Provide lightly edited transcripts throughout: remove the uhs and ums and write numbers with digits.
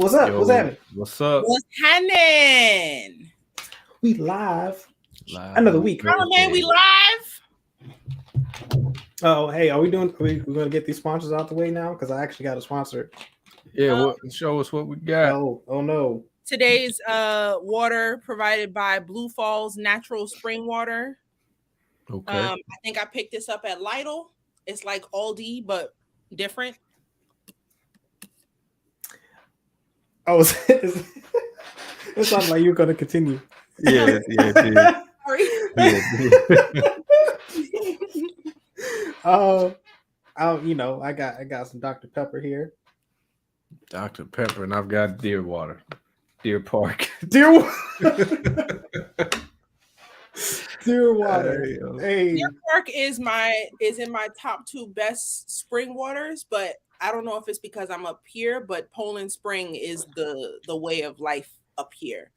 What's up? Yo, What's happening? What's up? What's happening? We live. Another week. Oh man, we live. Oh, hey, are we gonna get these sponsors out the way now? Because I actually got a sponsor. Yeah, show us what we got. Oh no. Today's water provided by Blue Falls Natural Spring Water. Okay. I think I picked this up at Lidl. It's like Aldi, but different. Oh, it sounds like you're gonna continue. Yeah, it Sorry. I got some Dr. Pepper here. Dr. Pepper, and I've got Deer Water. Deer Park. Deer Water. Deer Water. Hey. Deer Park is in my top 2 best spring waters, but I don't know if it's because I'm up here, but Poland Spring is the way of life up here.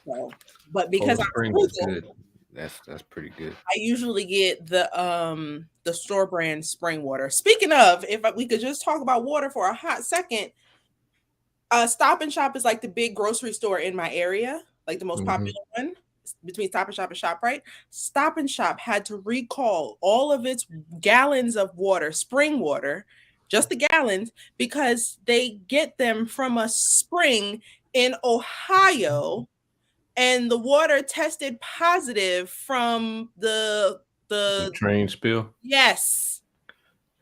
So, but because I'm good. That's pretty good. I usually get the store brand spring water. Speaking of, if we could just talk about water for a hot second, Stop and Shop is like the big grocery store in my area, like the most popular one between Stop and Shop and ShopRite. Stop and Shop had to recall all of its gallons of water, spring water, just the gallons, because they get them from a spring in Ohio. And the water tested positive from the train spill. Yes.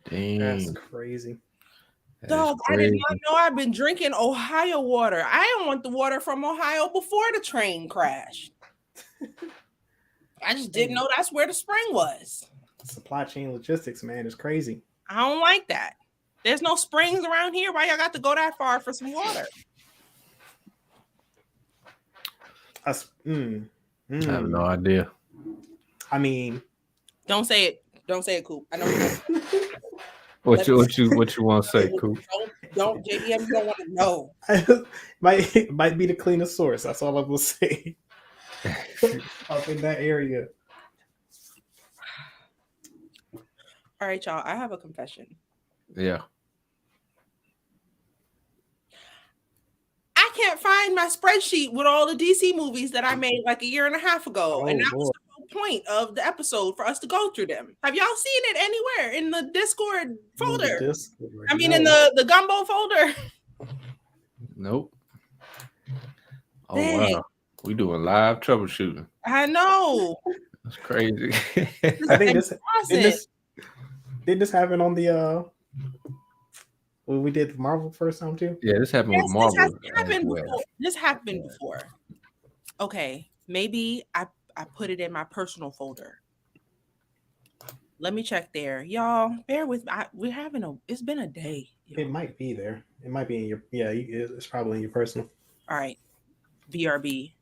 Dang. That's crazy. Dog, I did not know I've been drinking Ohio water. I didn't want the water from Ohio before the train crashed. I just didn't know that's where the spring was. Supply chain logistics, man, is crazy. I don't like that. There's no springs around here. Why y'all got to go that far for some water? I have no idea. I mean, don't say it. Don't say it, Coop. I know. What you want to say, Coop? Don't JDM. You don't want to know. might be the cleanest source. That's all I will say. Up in that area. All right, y'all. I have a confession. Yeah. I can't find my spreadsheet with all the DC movies that I made like a year and a half ago. And that was the whole point of the episode, for us to go through them. Have y'all seen it anywhere in the Discord folder? In the gumbo folder? Nope. Oh, dang. wow. We doing live troubleshooting. I know. That's crazy. I think did this happen on the when we did Marvel first time too? Yeah, this happened with Marvel. This happened before. Okay, maybe I put it in my personal folder. Let me check there, y'all. Bear with me. It's been a day. It might be there. It might be in your it's probably in your personal. All right, BRB.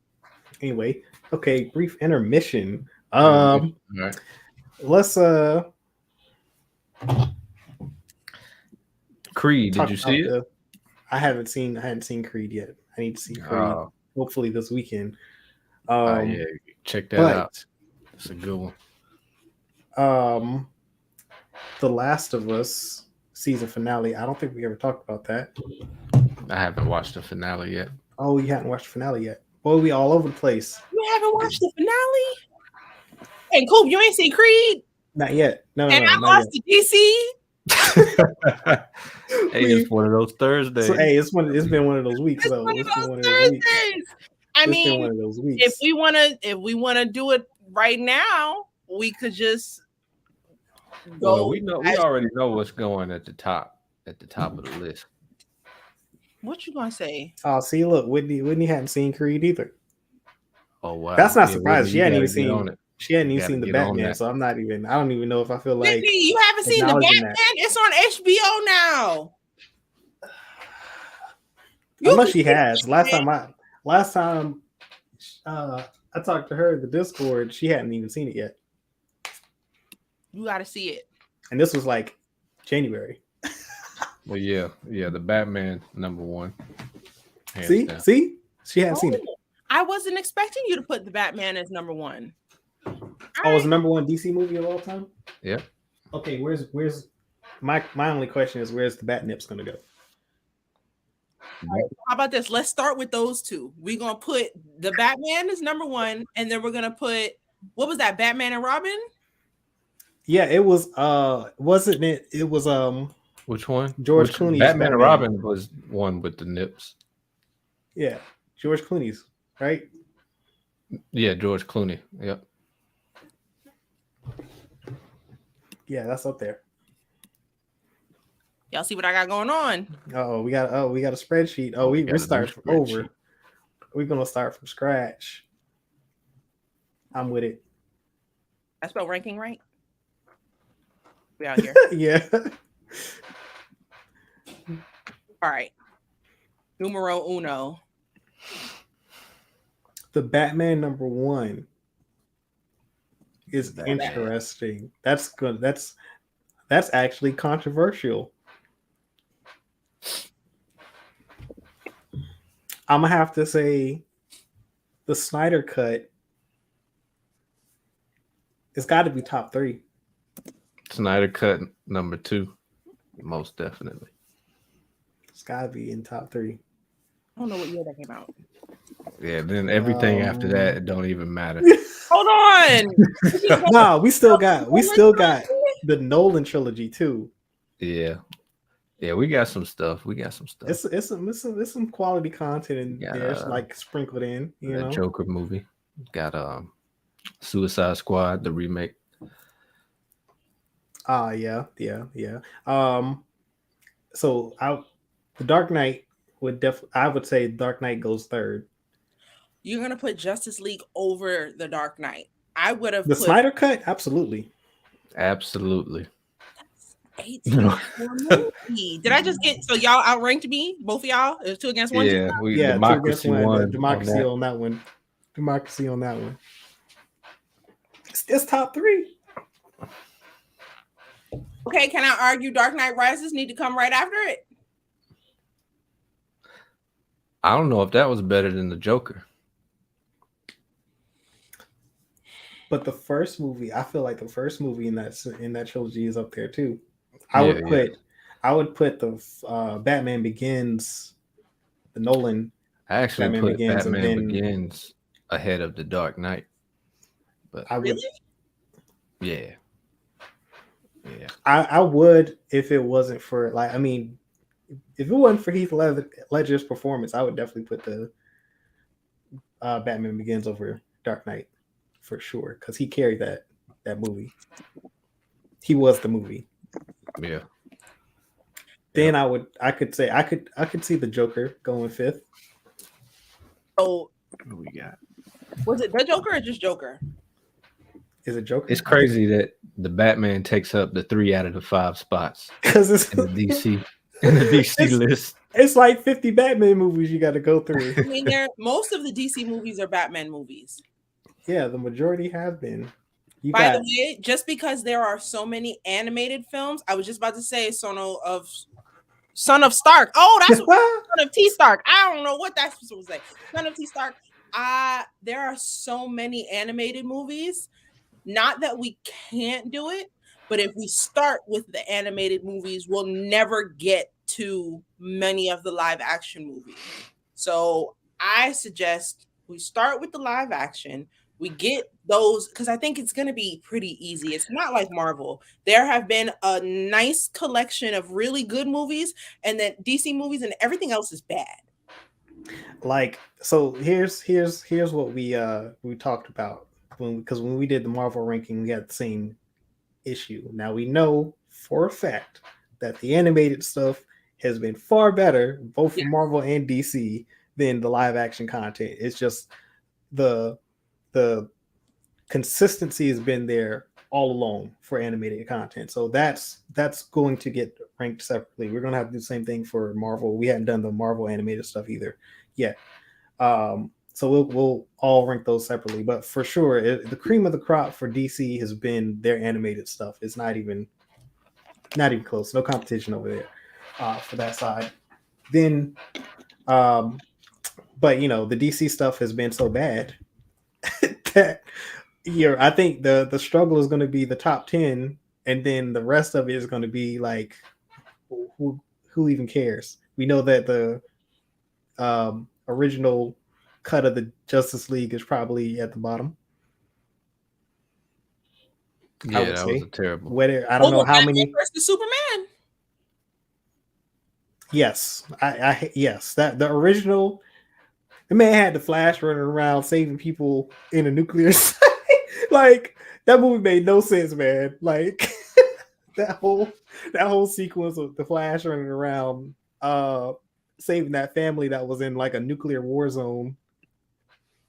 Anyway, okay, brief intermission. All right. Let's Creed, did you see it? I hadn't seen Creed yet. I need to see Creed. Hopefully this weekend. Yeah, check that out. It's a good one. The Last of Us season finale. I don't think we ever talked about that. I haven't watched the finale yet. Oh, you haven't watched the finale yet? Boy, we all over the place. You haven't watched the finale? Hey, Coop, you ain't seen Creed? Not yet. No. I lost to DC. Hey, it's one of those Thursdays. So, hey, it's been one of those weeks. It's one of those Thursdays. I mean, been one of those weeks. If we wanna do it right now, we could just go. Well, we already know what's going at the top of the list. What you gonna say? Oh, see, look, Whitney hadn't seen Creed either. Oh wow, that's not surprising. She hadn't even seen it. She hadn't even seen the Batman, so I don't even know if I feel like you haven't seen the Batman. That. It's on HBO now. Unless she has. Last time I talked to her in the Discord, she hadn't even seen it yet. You got to see it. And this was like January. Well, yeah, the Batman #1. See, she hadn't seen it. I wasn't expecting you to put the Batman as #1. It's the #1 DC movie of all time? Yeah. Okay, where's my only question is where's the Bat Nips gonna go? How about this? Let's start with those two. We're gonna put the Batman as number one, and then we're gonna put what was that? Batman and Robin? Yeah, it was wasn't it? It was Which one? George Clooney's Batman and Robin was one with the nips. Yeah, George Clooney's, right? Yeah, George Clooney. Yep. Yeah, that's up there. Y'all see what I got going on? We got a spreadsheet. We start from over. We're gonna start from scratch. I'm with it. I spelled ranking right. We out here. Yeah. All right. Numero uno. The Batman number one is interesting. That's good. That's actually controversial. I'm gonna have to say the Snyder cut. It's got to be top 3. Snyder cut number 2, most definitely. It's got to be in top 3. I don't know what year that came out. Yeah, then everything after that, it don't even matter. Hold on. No, we still got the Nolan trilogy too. Yeah. Yeah, we got some stuff. It's some quality content in there, like sprinkled in. You know, Joker movie. Got Suicide Squad, the remake. Yeah. So the Dark Knight I would say Dark Knight goes third. You're gonna put Justice League over the Dark Knight. I would have the Snyder cut, absolutely. That's 18 movie. Did I just get so y'all outranked me? Both of y'all? It was 2 against 1? Yeah, democracy won. Democracy on that one. Democracy on that one. It's top 3. Okay, can I argue Dark Knight Rises need to come right after it? I don't know if that was better than the Joker. But the first movie, I feel like the first movie in that trilogy is up there too. I would put the Batman Begins, the Nolan. I actually put Batman Begins ahead of the Dark Knight. But yeah. I would if it wasn't for if it wasn't for Heath Ledger's performance, I would definitely put the Batman Begins over Dark Knight for sure, because he carried that movie. He was the movie. Yeah. Then I could see the Joker going 5th. Oh, what do we got? Was it the Joker or just Joker? Is it Joker? It's crazy that the Batman takes up the 3 out of the 5 spots because it's in the DC list. It's like 50 Batman movies you got to go through. I mean, most of the DC movies are Batman movies. Yeah, the majority have been. By the way, just because there are so many animated films, I was just about to say Son of Stark. Oh, that's Son of T Stark. I don't know what that's supposed to say. Son of T Stark. There are so many animated movies. Not that we can't do it, but if we start with the animated movies, we'll never get to many of the live action movies. So I suggest we start with the live action. We get those because I think it's going to be pretty easy. It's not like Marvel. There have been a nice collection of really good movies, and then DC movies, and everything else is bad. Like, so here's what we talked about because when we did the Marvel ranking, we had the same issue. Now we know for a fact that the animated stuff has been far better, both for Marvel and DC, than the live action content. It's just the consistency has been there all along for animated content. So that's going to get ranked separately. We're going to have to do the same thing for Marvel. We hadn't done the Marvel animated stuff either yet. So we'll all rank those separately. But for sure, the cream of the crop for DC has been their animated stuff. It's not even close. No competition over there for that side. Then, but the DC stuff has been so bad that I think the struggle is going to be the top 10, and then the rest of it is going to be like, who even cares? We know that the original cut of the Justice League is probably at the bottom. Yeah, that was a terrible. Whether I don't know how many versus Superman. Yes, I yes, that the original. The man had the Flash running around saving people in a nuclear site. Like that movie made no sense, man. Like that whole sequence of the Flash running around saving that family that was in like a nuclear war zone.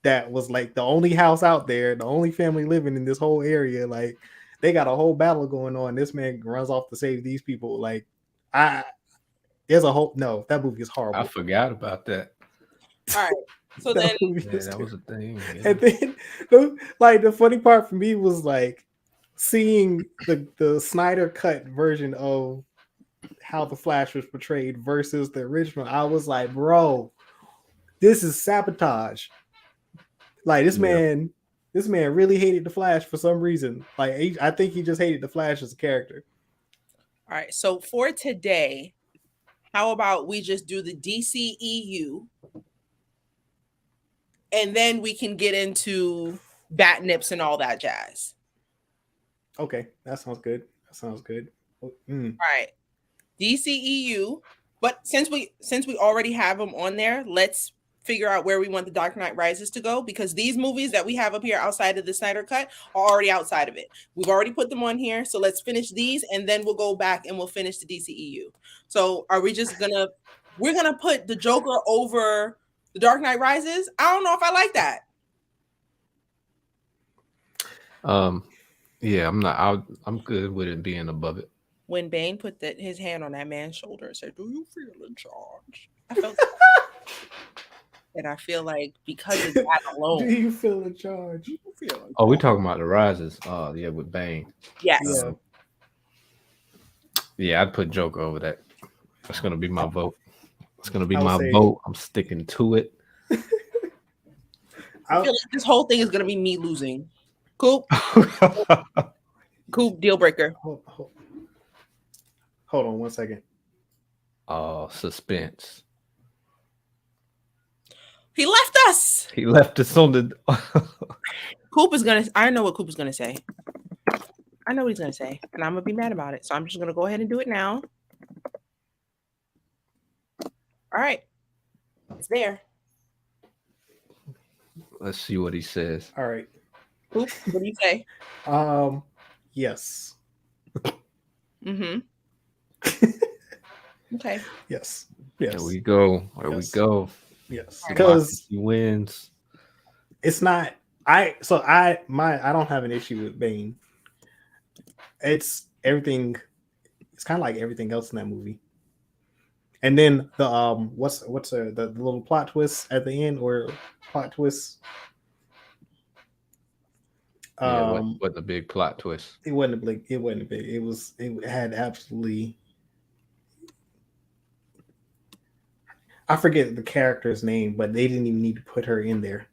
That was like the only house out there, the only family living in this whole area. Like they got a whole battle going on. This man runs off to save these people. Like there's a whole that movie is horrible. I forgot about that. All right. So then that was a thing. Yeah. And then the funny part for me was like seeing the Snyder cut version of how the Flash was portrayed versus the original. I was like, bro, this is sabotage. Like this man really hated the Flash for some reason. Like I think he just hated the Flash as a character. All right. So for today, how about we just do the DCEU? And then we can get into bat nips and all that jazz. Okay, that sounds good. All right, DCEU. But since we already have them on there, let's figure out where we want the Dark Knight Rises to go, because these movies that we have up here outside of the Snyder Cut are already outside of it. We've already put them on here, so let's finish these, and then we'll go back and we'll finish the DCEU. So are we just we're gonna put the Joker over the Dark Knight Rises? I don't know if I like that. Yeah, I'm good with it being above it. When Bane put his hand on that man's shoulder and said, "Do you feel in charge?" I felt and I feel like because of that alone. Do you feel in charge? Oh, we're talking about the Rises. Yeah, with Bane. Yes. Yeah, I'd put Joker over that. That's gonna be my vote. It's gonna be my vote. I'm sticking to it. I feel like this whole thing is gonna be me losing. Coop. Coop, deal breaker. Hold on 1 second. Suspense. He left us. He left us on the. Coop is gonna. I know what Coop is gonna say. I know what he's gonna say, and I'm gonna be mad about it. So I'm just gonna go ahead and do it now. All right, it's there. Let's see what he says. All right. Coop, what do you say? Yes. Mm-hmm. Okay. Yes. There we go. Yes. Because he wins. It's not. I don't have an issue with Bane. It's everything. It's kind of like everything else in that movie. And then the what's the little plot twist at the end, or plot twist? What the big plot twist? It wasn't big. It had absolutely. I forget the character's name, but they didn't even need to put her in there.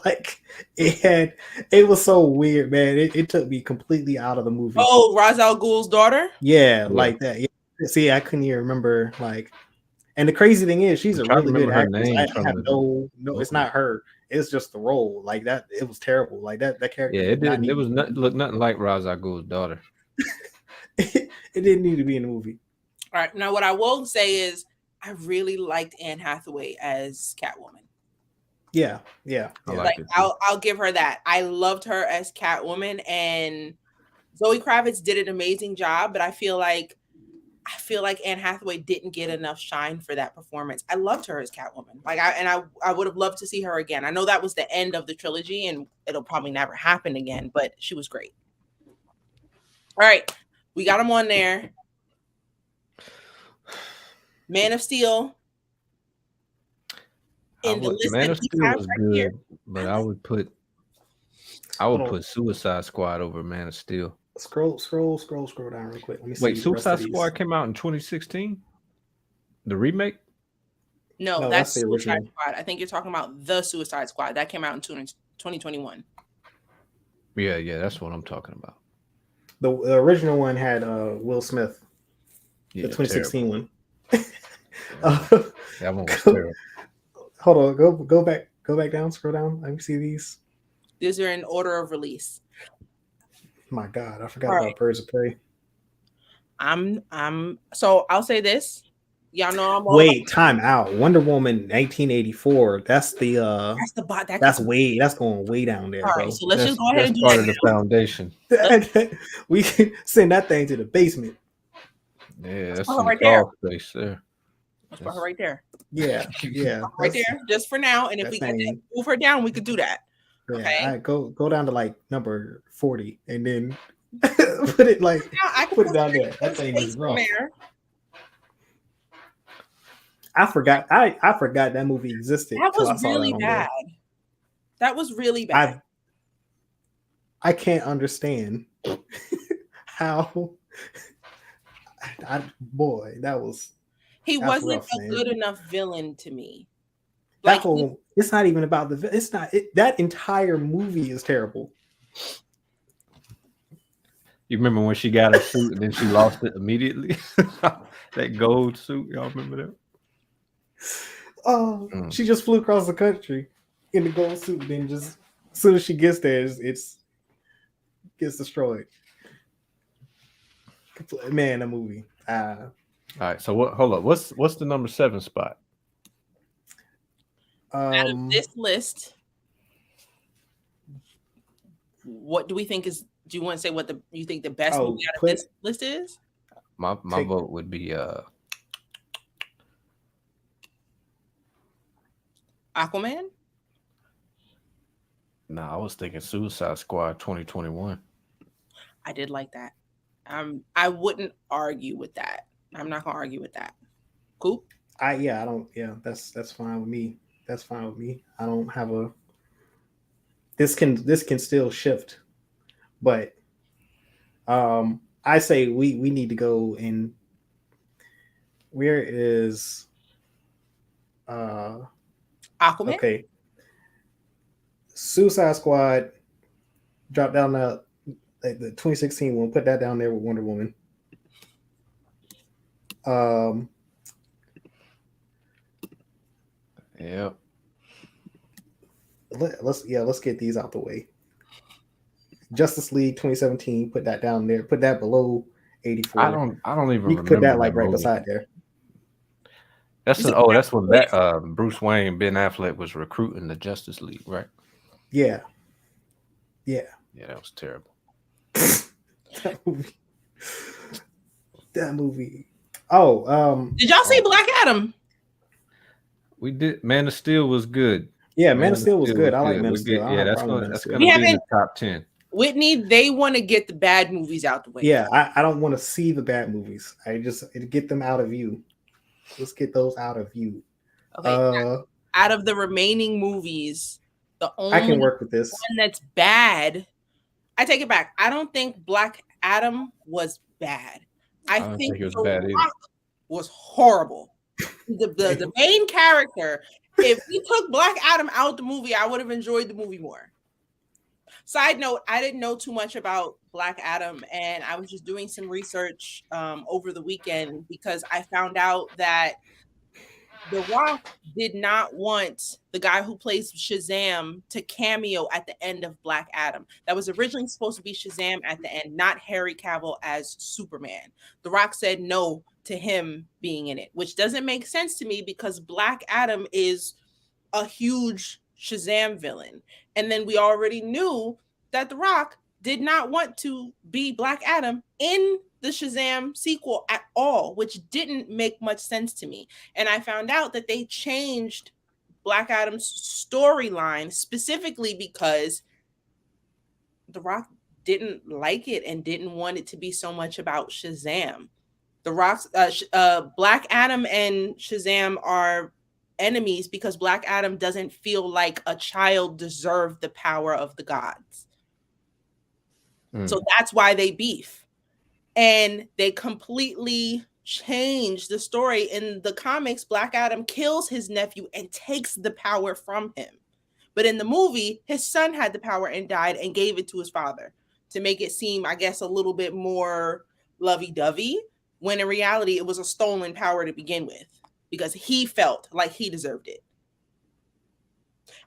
Like it was so weird, man. It took me completely out of the movie. Oh, Ra's al Ghul's daughter? Yeah, like that. Yeah. See, I couldn't even remember. Like, and the crazy thing is, she's a really good actress. I have no, it's not her. It's just the role. Like that, it was terrible. Like that character. Yeah, it didn't. It was look nothing like Ra's al Ghul's daughter. It didn't need to be in the movie. All right. Now, what I will say is, I really liked Anne Hathaway as Catwoman. Yeah. I'll give her that. I loved her as Catwoman, and Zoe Kravitz did an amazing job. But I feel like Anne Hathaway didn't get enough shine for that performance. I loved her as Catwoman. I would have loved to see her again. I know that was the end of the trilogy, and it'll probably never happen again. But she was great. All right, we got them on there. Man of Steel. Man of Steel was good, here. But I would put Suicide Squad over Man of Steel. Scroll down real quick. Let me see. Wait, Suicide Squad came out in 2016? The remake? No, that's Suicide Squad. I think you're talking about the Suicide Squad. That came out in 2021. Yeah, that's what I'm talking about. The original one had Will Smith. The 2016 one. That one was terrible. Hold on, go back down, scroll down. Let me see these. These are in order of release. My God, I forgot about Birds of Prey. So I'll say this. Y'all know I'm all Wait, time out. Wonder Woman 1984. That's going way down there, all bro. Right, so let's just go ahead and do part that of the foundation. We can send that thing to the basement. Yeah, that's some right there. Space there. Let's put her right there. Yeah. Right there, just for now. And if we get to move her down, we could do that. Yeah, okay. I go down to like number 40 and then put it like put it down there. That thing is wrong. I forgot that movie existed. That was really bad. That was really bad. I can't understand how boy, that was he wasn't rough, a good enough villain to me. Like it's not even about that entire movie is terrible. You remember when she got her suit and then she lost it immediately? That gold suit, y'all remember that? Oh, she just flew across the country in the gold suit, and then just as soon as she gets there, it's gets destroyed. Man, that movie. All right, so what? Hold up. What's the number 7 spot? Out of this list, what do we think is? Do you want to say what you think the best movie out of this list is? My vote would be Aquaman. No, I was thinking Suicide Squad 2021. I did like that. I wouldn't argue with that. I'm not gonna argue with that. Cool. I don't. Yeah, that's fine with me. That's fine with me. I don't have a. This can still shift, but I say we need to go in. Where is Aquaman? Okay. Suicide Squad. Drop down the 2016 one. Put that down there with Wonder Woman. Yeah. Let's get these out the way. Justice League 2017. Put that down there. Put that below 84. I don't even you can put that like right beside there. That's when that Bruce Wayne, Ben Affleck was recruiting the Justice League, right? Yeah. Yeah, that was terrible. That movie. Oh, did y'all see Black Adam? We did. Man of Steel was good. Yeah, Man of Steel was good. I like Man of Steel. Yeah, that's going to be in the top 10. Whitney, they want to get the bad movies out the way. Yeah, I don't want to see the bad movies. I just get them out of view. Let's get those out of view. Okay. Out of the remaining movies, the only I can work with this one that's bad. I take it back. I don't think Black Adam was bad. I think it was bad either. Was horrible. The main character. If we took Black Adam out the movie, I would have enjoyed the movie more. Side note, I didn't know too much about Black Adam, and I was just doing some research over the weekend because I found out that The Rock did not want the guy who plays Shazam to cameo at the end of Black Adam. That was originally supposed to be Shazam at the end, not Henry Cavill as Superman. The Rock said no to him being in it, which doesn't make sense to me because Black Adam is a huge Shazam villain. And then we already knew that The Rock did not want to be Black Adam in the Shazam sequel at all, which didn't make much sense to me. And I found out that they changed Black Adam's storyline specifically because The Rock didn't like it and didn't want it to be so much about Shazam. The Rock's Black Adam and Shazam are enemies because Black Adam doesn't feel like a child deserved the power of the gods. So that's why they beef. And they completely changed the story. In the comics, Black Adam kills his nephew and takes the power from him. But in the movie, his son had the power and died and gave it to his father to make it seem, I guess, a little bit more lovey-dovey, when in reality, it was a stolen power to begin with. because he felt like he deserved it.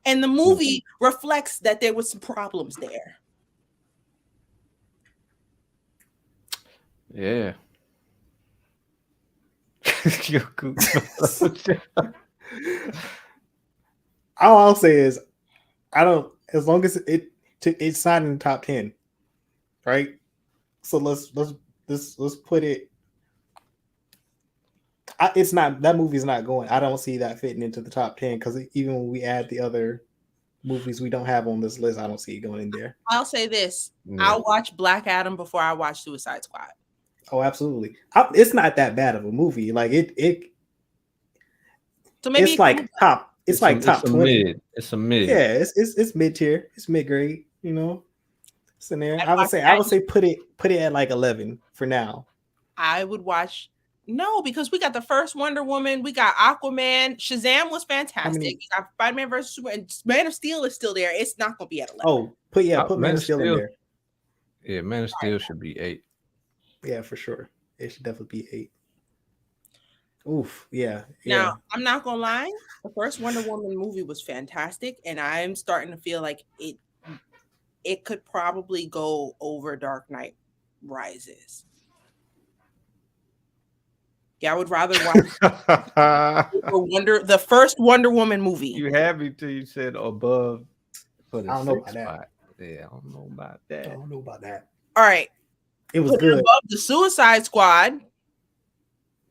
And the movie reflects that there was some problems there. Yeah. All I'll say is, as long as it's not in the top 10, right? So let's put it. It's not, that movie's not going. I don't see that fitting into the top 10 because even when we add the other movies we don't have on this list, I don't see it going in there. I'll say this: I'll watch Black Adam before I watch Suicide Squad. Oh, absolutely. It's not that bad of a movie. Like it. So maybe it's like top. It's like top 20. It's a mid. Yeah, it's mid tier. It's mid grade. You know, it's in there. I would say put it at like 11 for now. I would watch. No, because we got the first Wonder Woman, we got Aquaman, Shazam was fantastic. We got Spider-Man versus Superman. Man of Steel is still there. It's not going to be at 11. Oh, put Man of Steel in there. Yeah, Man of Steel should be 8. Yeah, for sure. It should definitely be 8. Oof, yeah. Now, I'm not going to lie. The first Wonder Woman movie was fantastic, and I'm starting to feel like it could probably go over Dark Knight Rises. Yeah, I would rather watch the first Wonder Woman movie. You had me till you said above for the I don't know about spot. Yeah, I don't know about that. All right. It was good. Above the Suicide Squad.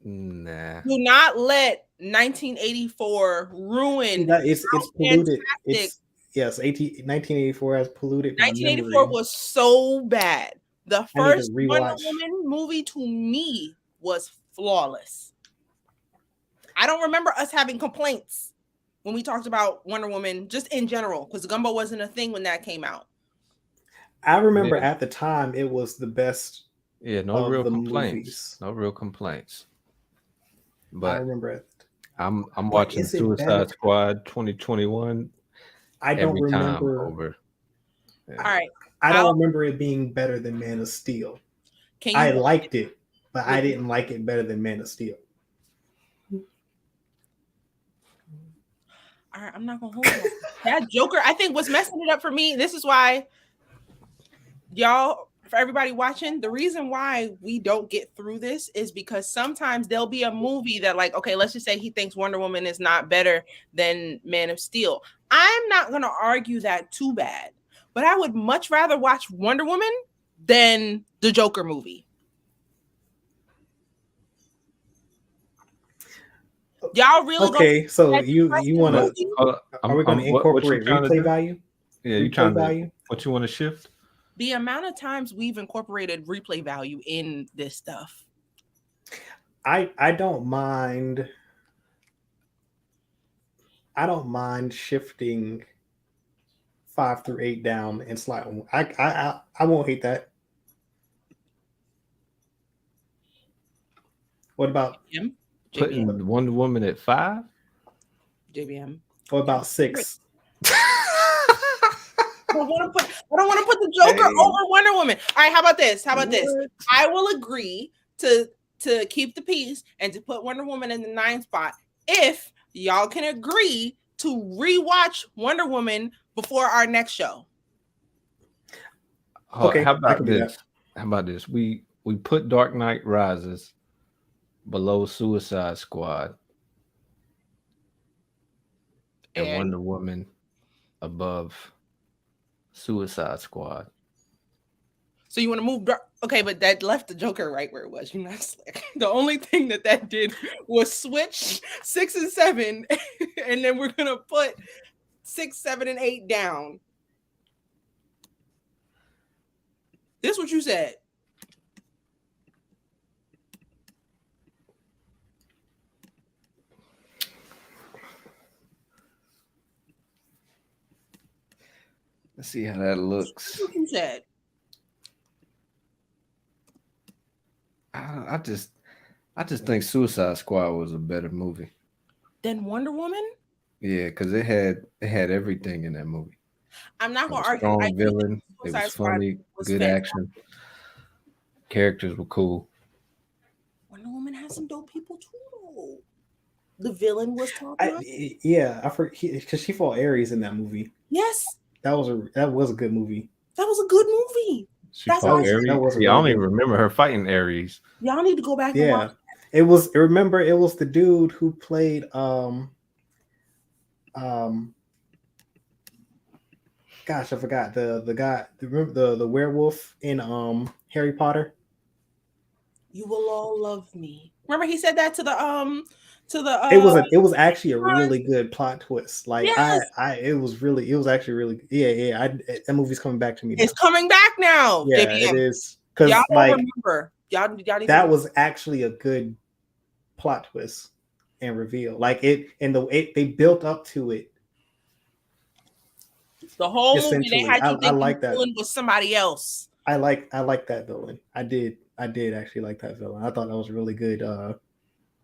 Nah. Do not let 1984 ruin. It's polluted. It's 1984 has polluted. 1984 was so bad. The first Wonder Woman movie to me was flawless. I don't remember us having complaints when we talked about Wonder Woman just in general, because Gumbo wasn't a thing when that came out. I remember at the time it was the best. Yeah, no real complaints. No real complaints. But I remember it. I'm watching Suicide Squad 2021. I don't remember. Over. Yeah. All right. I don't remember it being better than Man of Steel. I liked it, but I didn't like it better than Man of Steel. All right, I'm not gonna hold you. That Joker, I think, was messing it up for me. This is why, y'all, for everybody watching, the reason why we don't get through this is because sometimes there'll be a movie that, like, okay, let's just say he thinks Wonder Woman is not better than Man of Steel. I'm not gonna argue that too bad, but I would much rather watch Wonder Woman than the Joker movie. Y'all really okay? So you want to? Are we going to incorporate replay value? Yeah, you trying to? What you want to shift? The amount of times we've incorporated replay value in this stuff. I don't mind. I don't mind shifting 5 through 8 down and slide. I won't hate that. What about putting Wonder Woman at 5? JBM. What about 6? I don't want to put the Joker over Wonder Woman. All right, how about this? I will agree to keep the peace and to put Wonder Woman in the 9th spot if y'all can agree to rewatch Wonder Woman before our next show. Okay, how about this? We put Dark Knight Rises below Suicide Squad and Wonder Woman above Suicide Squad. So you want to move? Okay, but that left the Joker right where it was. You're not slick. The only thing that did was switch 6 and 7, and then we're gonna put 6, 7, and 8 down. This is what you said. Let's see how that looks. That's what you said. I just think Suicide Squad was a better movie than Wonder Woman. Yeah, because it had everything in that movie. I'm not going to argue. Strong villain. It was funny. Good action. Characters were cool. Wonder Woman has some dope people too. the villain was talking about? Yeah, I forgot because she fought Ares in that movie. Yes, that was a good movie. That was a good movie. She fought Ares. That was I don't even remember her fighting Ares. Y'all need to go back and watch. It was. Remember, it was the dude who played gosh, I forgot the guy, the werewolf in Harry Potter. You will all love me. Remember, he said that to the it was actually a really good plot twist. Like yes. it was actually really that movie's coming back to me now. It's coming back now. Yeah, JBM. It is, because y'all like remember y'all that was actually a good plot twist and reveal. Like it, and they built up to it. The whole movie they had you think the villain was somebody else. I like that villain. I did actually like that villain. I thought that was really good.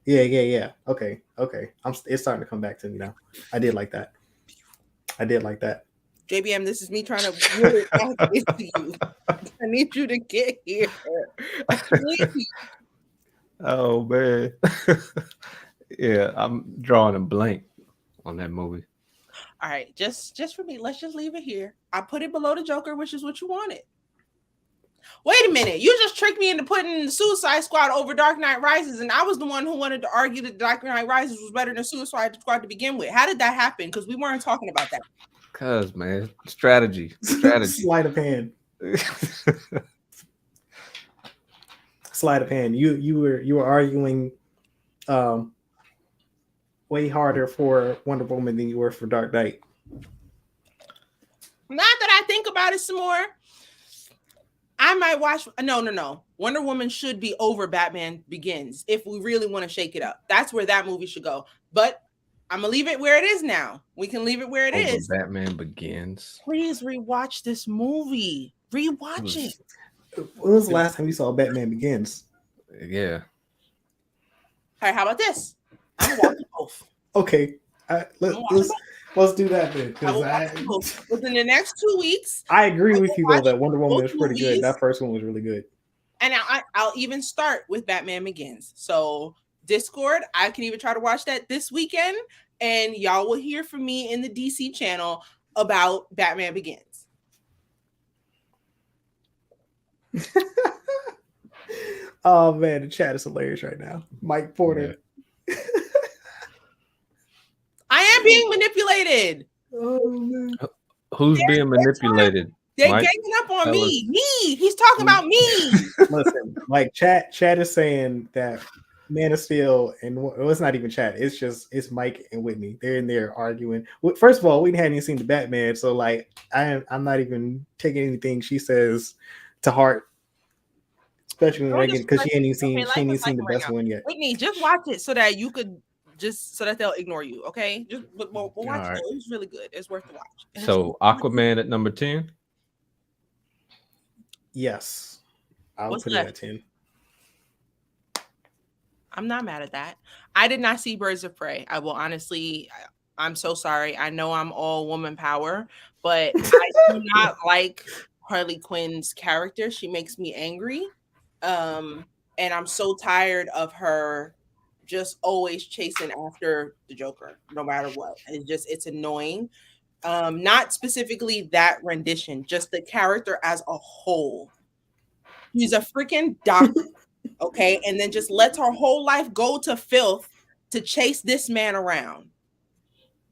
Yeah. Okay. It's starting to come back to me now. I did like that. JBM, this is me trying to really into you. I need you to get here. Please. Oh man. Yeah, I'm drawing a blank on that movie. All right, just for me, let's just leave it here. I put it below the Joker, which is what you wanted. Wait a minute, you just tricked me into putting the Suicide Squad over Dark Knight Rises, and I was the one who wanted to argue that Dark Knight Rises was better than Suicide Squad to begin with. How did that happen? Because we weren't talking about that. Cause man, strategy. Sleight of hand. Sleight of hand. You were arguing way harder for Wonder Woman than you were for Dark Knight. Not that I think about it some more, I might watch. No. Wonder Woman should be over Batman Begins if we really want to shake it up. That's where that movie should go. But I'm gonna leave it where it is now. We can leave it where it is. Batman Begins. Please rewatch this movie. Rewatch it. When was the last time you saw Batman Begins? Yeah. All right, how about this? I'm gonna watch both. Okay. Let's do that then. Within the next 2 weeks. I agree with you though that Wonder Woman is pretty good. That first one was really good. And I'll even start with Batman Begins. So Discord, I can even try to watch that this weekend, and y'all will hear from me in the DC channel about Batman Begins. Oh man, the chat is hilarious right now. Mike Porter. Yeah. I am being manipulated. Oh man. Who's being manipulated? They're ganging up on me. Me. He's talking about me. Listen, like chat is saying that Man of Steel, and it's not even chat. It's Mike and Whitney. They're in there arguing. First of all, we hadn't even seen the Batman, so like I'm not even taking anything she says to heart. Especially when because she ain't even seen the best one yet. Whitney, just watch it so that you could so that they'll ignore you. Okay, just we'll watch it. It was really good. It's worth the watch. So Aquaman at number 10. Yes, I'll put it at 10. I'm not mad at that. I did not see Birds of Prey. I will honestly. I'm so sorry. I know I'm all woman power, but I do not like Harley Quinn's character. She makes me angry. And I'm so tired of her just always chasing after the Joker, no matter what. It's annoying. Not specifically that rendition, just the character as a whole. She's a freaking doctor, okay? And then just lets her whole life go to filth to chase this man around.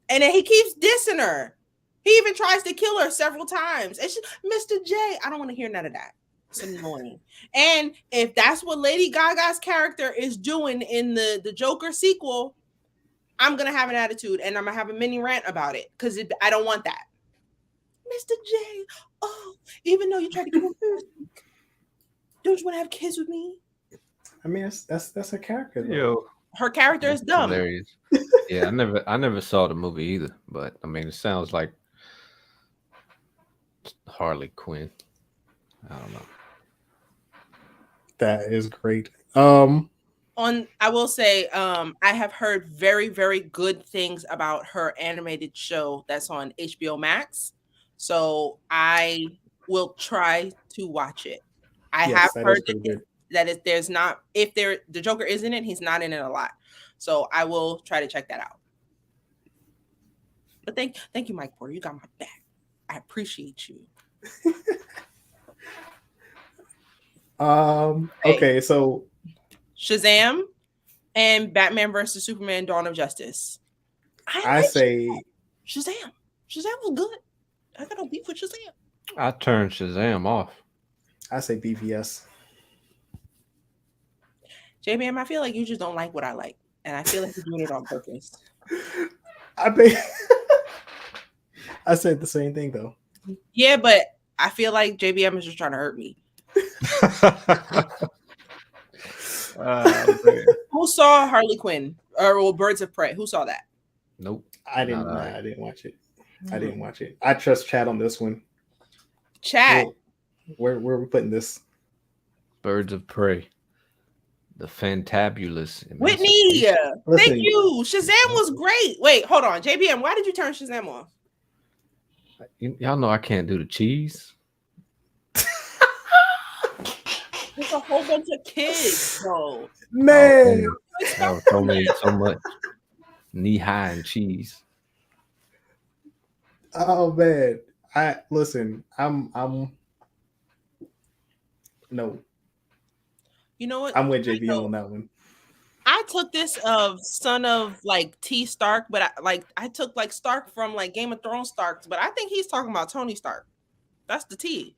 And then he keeps dissing her. He even tries to kill her several times. It's just, Mr. J, I don't want to hear none of that. It's annoying. And if that's what Lady Gaga's character is doing in the Joker sequel, I'm going to have an attitude and I'm going to have a mini rant about it because I don't want that. Mr. J, even though you tried to get me, don't you want to have kids with me? I mean, that's her character. Yo, her character is dumb. Hilarious. Yeah, I never saw the movie either, but I mean, it sounds like Harley Quinn. I don't know. That is great. I will say, I have heard very, very good things about her animated show that's on HBO Max. So I will try to watch it. I have heard that there's not, if the Joker is in it, he's not in it a lot. So I will try to check that out. But thank you, Mike Porter. You got my back. I appreciate you. Okay, so Shazam and Batman versus Superman: Dawn of Justice. I say Shazam. Shazam was good. I got no beef with Shazam. I turned Shazam off. I say BVS. JBM, I feel like you just don't like what I like, and I feel like you're doing it on purpose. I said the same thing though. Yeah, but I feel like JBM is just trying to hurt me. Who saw Harley Quinn or Birds of Prey? Who saw that? Nope. I didn't watch it. I didn't watch it. I trust Chad on this one. Chad. Where are we putting this? Birds of Prey. The Fantabulous. Whitney. Thank you. Shazam was great. Wait, hold on. JBM, why did you turn Shazam off? Y'all know I can't do the cheese. There's a whole bunch of kids, though. Man. So much knee-high and cheese. Oh man. I'm no. You know what? I'm with JBM on that one. I took this of son of like T Stark, but I took like Stark from like Game of Thrones Starks, but I think he's talking about Tony Stark. That's the T.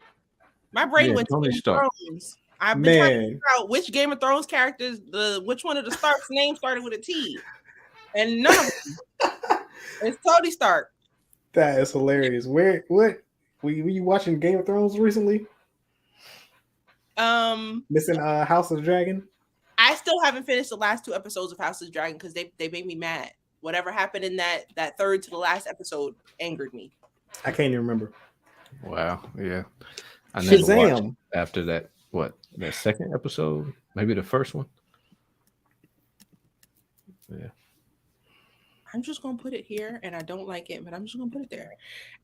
My brain went to Game of Thrones. I've been trying to figure out which Game of Thrones characters, which one of the Starks' name started with a T, and none of them. It's Tony Stark. That is hilarious. What were you watching Game of Thrones recently? Missing House of the Dragon. I still haven't finished the last 2 episodes of House of the Dragon because they made me mad. Whatever happened in that third to the last episode angered me. I can't even remember. Wow. Yeah. I never watched after that. What? That second episode? Maybe the first one? Yeah. I'm just going to put it here, and I don't like it, but I'm just going to put it there.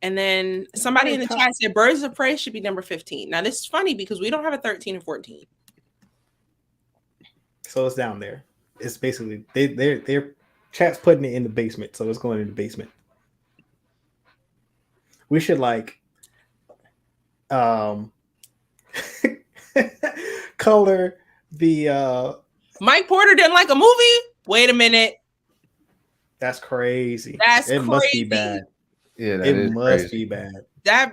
And then somebody in the chat said Birds of Prey should be number 15. Now, this is funny because we don't have a 13 and 14. So it's down there. It's basically their chat's putting it in the basement, so it's going in the basement. We should color the Mike Porter didn't like a movie? Wait a minute. That's crazy. It must be bad. Yeah, it must be bad. I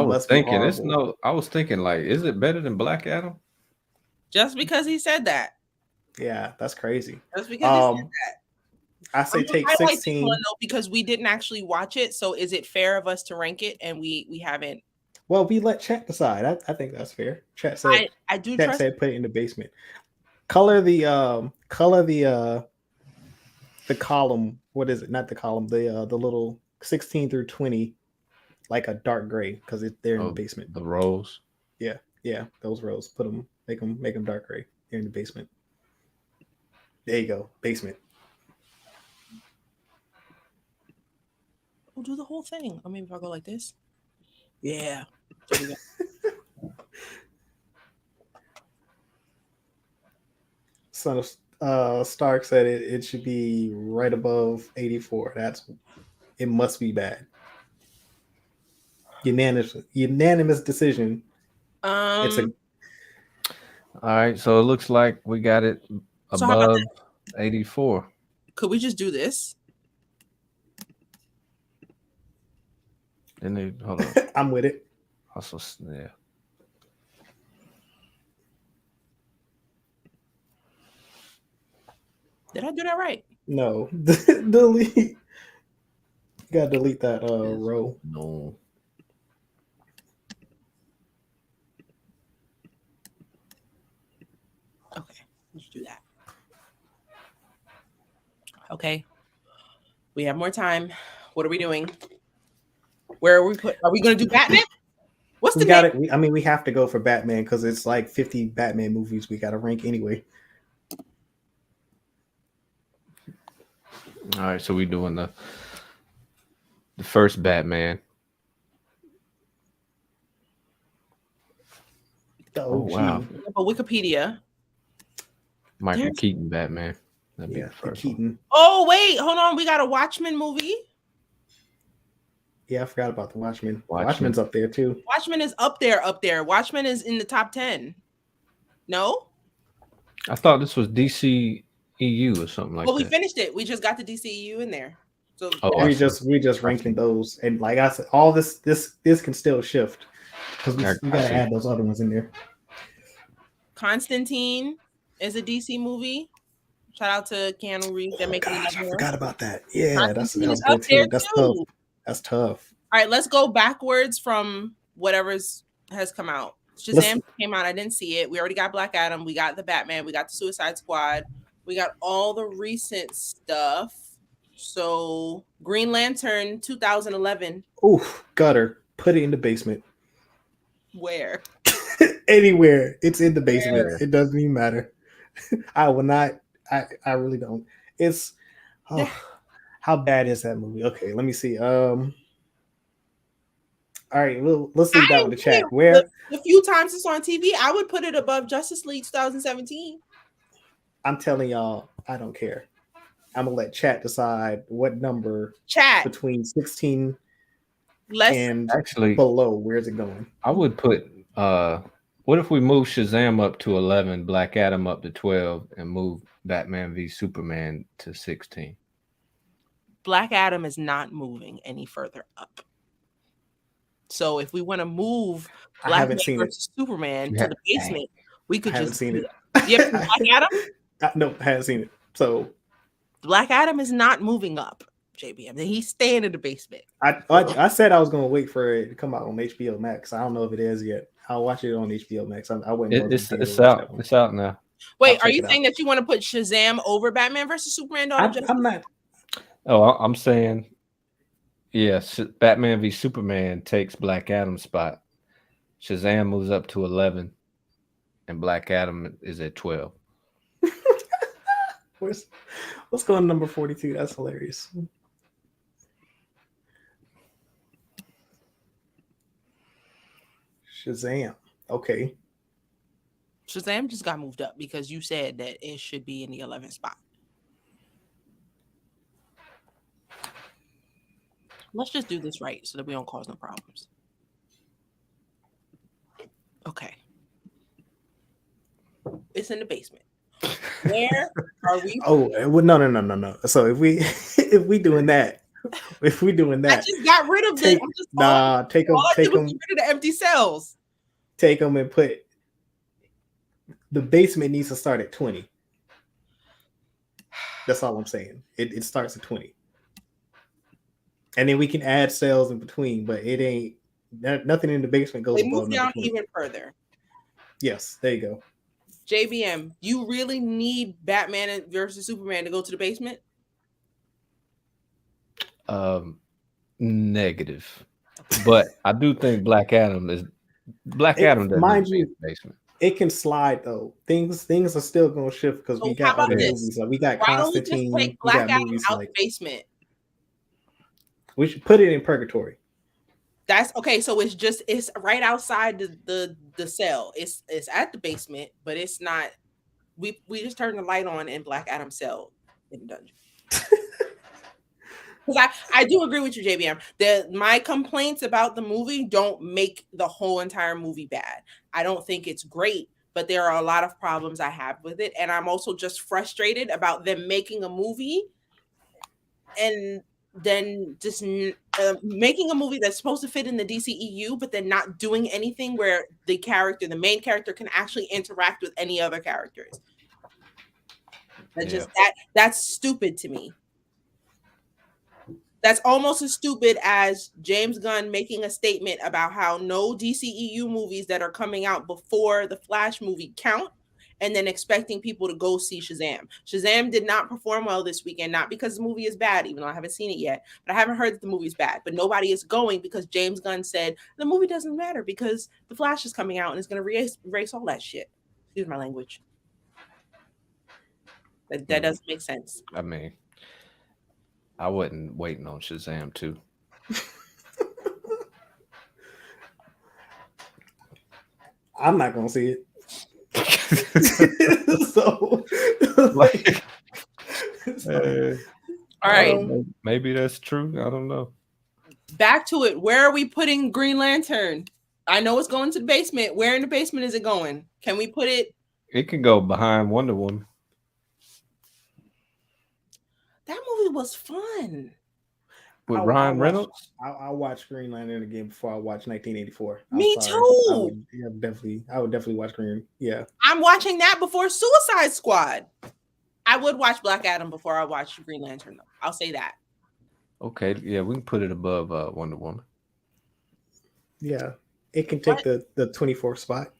was thinking like, is it better than Black Adam? Just because he said that. Yeah, that's crazy. Just because he said that. I say take 16. Like this one, though, because we didn't actually watch it. So is it fair of us to rank it and we haven't? Well, we let Chat decide. I think that's fair. Chat said I do. Chat said put it in the basement. Color the column. What is it? Not the column. The little 16 through 20, like a dark gray, because they're in the basement. The rows. Yeah, those rows. Put them. Make them dark gray. They're in the basement. There you go, basement. We'll do the whole thing. I mean, if I go like this. Yeah. Son of Stark said it should be right above 84. It must be bad. Unanimous decision. All right, so it looks like we got it above 84. Could we just do this? Hold on. I'm with it. Also, yeah. Did I do that right? No. Delete. You gotta delete that row. No. Okay, let's do that. Okay. We have more time. What are we doing? Where are we Are we going to do Batman? What's the name? I mean, we have to go for Batman because it's like 50 Batman movies we got to rank anyway. All right, so we're doing the first Batman. Oh wow! But Wikipedia. Michael Keaton Batman. That'd be the first Keaton. Oh wait, hold on. We got a Watchmen movie. Yeah, I forgot about the Watchmen. Watchmen's up there too. Watchmen is up there. Watchmen is in the top 10. No? I thought this was DC EU or something like that. Well, we finished it. We just got the DCEU in there. So we just ranking those, and like I said, all this can still shift because we gotta add those other ones in there. Constantine is a DC movie. Shout out to Keanu Reeves. I forgot about that. Yeah, that's up there too. That's tough. That's tough. All right, let's go backwards from whatever's has come out. Shazam came out. I didn't see it. We already got Black Adam. We got the Batman. We got the Suicide Squad. We got all the recent stuff. So Green Lantern 2011. Oof, gutter. Put it in the basement. Where? Anywhere. It's in the basement. Where? It doesn't even matter. I will not. I really don't. It's how bad is that movie? Okay, let me see. All right, let's leave that with the chat. Where the few times it's on TV, I would put it above Justice League 2017. I'm telling y'all, I don't care. I'm gonna let chat decide what number between 16 and actually below. Where's it going? I would put what if we move Shazam up to 11, Black Adam up to 12, and move Batman v Superman to 16? Black Adam is not moving any further up. So if we want to move Black Adam versus Superman to the basement, we could just seen it. Yeah, Black Adam? No, I haven't seen it. So Black Adam is not moving up, JBM. He's staying in the basement. I said I was going to wait for it to come out on HBO Max. I don't know if it is yet. I'll watch it on HBO Max. I wouldn't. It's out. It's out now. Wait, are you saying that you want to put Shazam over Batman versus Superman? I'm not. Oh, I'm saying, yes. Batman v Superman takes Black Adam's spot. Shazam moves up to 11, and Black Adam is at 12. Let's go on number 42. That's hilarious. Shazam. Okay. Shazam just got moved up because you said that it should be in the 11th spot. Let's just do this right so that we don't cause no problems. Okay. It's in the basement. Where are we? Oh, well, no. So if we doing that, I just got rid of take them. Get rid of the empty cells. Take them and put. The basement needs to start at 20. That's all I'm saying. It starts at 20, and then we can add cells in between, but it ain't nothing in the basement goes. They move down even further. Yes, there you go. JBM, you really need Batman versus Superman to go to the basement? Negative. But I do think Black Adam doesn't mind you, basement. It can slide though. Things are still gonna shift because we got other movies. Like we got Constantine. We take Black Adam out the basement. We should put it in purgatory. That's okay. So it's right outside the cell. It's at the basement, but it's not. We just turned the light on in Black Adam's cell in the dungeon. Because I do agree with you, JBM. My complaints about the movie don't make the whole entire movie bad. I don't think it's great, but there are a lot of problems I have with it, and I'm also just frustrated about them making a movie and then just making a movie that's supposed to fit in the DCEU, but then not doing anything where the main character, can actually interact with any other characters. That's stupid to me. That's almost as stupid as James Gunn making a statement about how no DCEU movies that are coming out before the Flash movie count, and then expecting people to go see Shazam. Shazam did not perform well this weekend, not because the movie is bad, even though I haven't seen it yet, but I haven't heard that the movie's bad. But nobody is going because James Gunn said the movie doesn't matter because the Flash is coming out and it's going to erase all that shit. Excuse my language. That doesn't make sense. I mean, I wasn't waiting on Shazam too. I'm not gonna see it. So, Like, so, All right, maybe that's true. I don't know. back to it. Where are we putting Green Lantern? I know it's going to the basement. Where in the basement is it going? Can we put it? It can go behind Wonder Woman. That movie was fun. With Ryan Reynolds? I'll watch Green Lantern again before I watch 1984. Me sorry. too. I would definitely watch Green. Yeah. I'm watching that before Suicide Squad. I would watch Black Adam before I watch Green Lantern, though. I'll say that. Okay, yeah, we can put it above Wonder Woman. Yeah. It can take the 24th spot.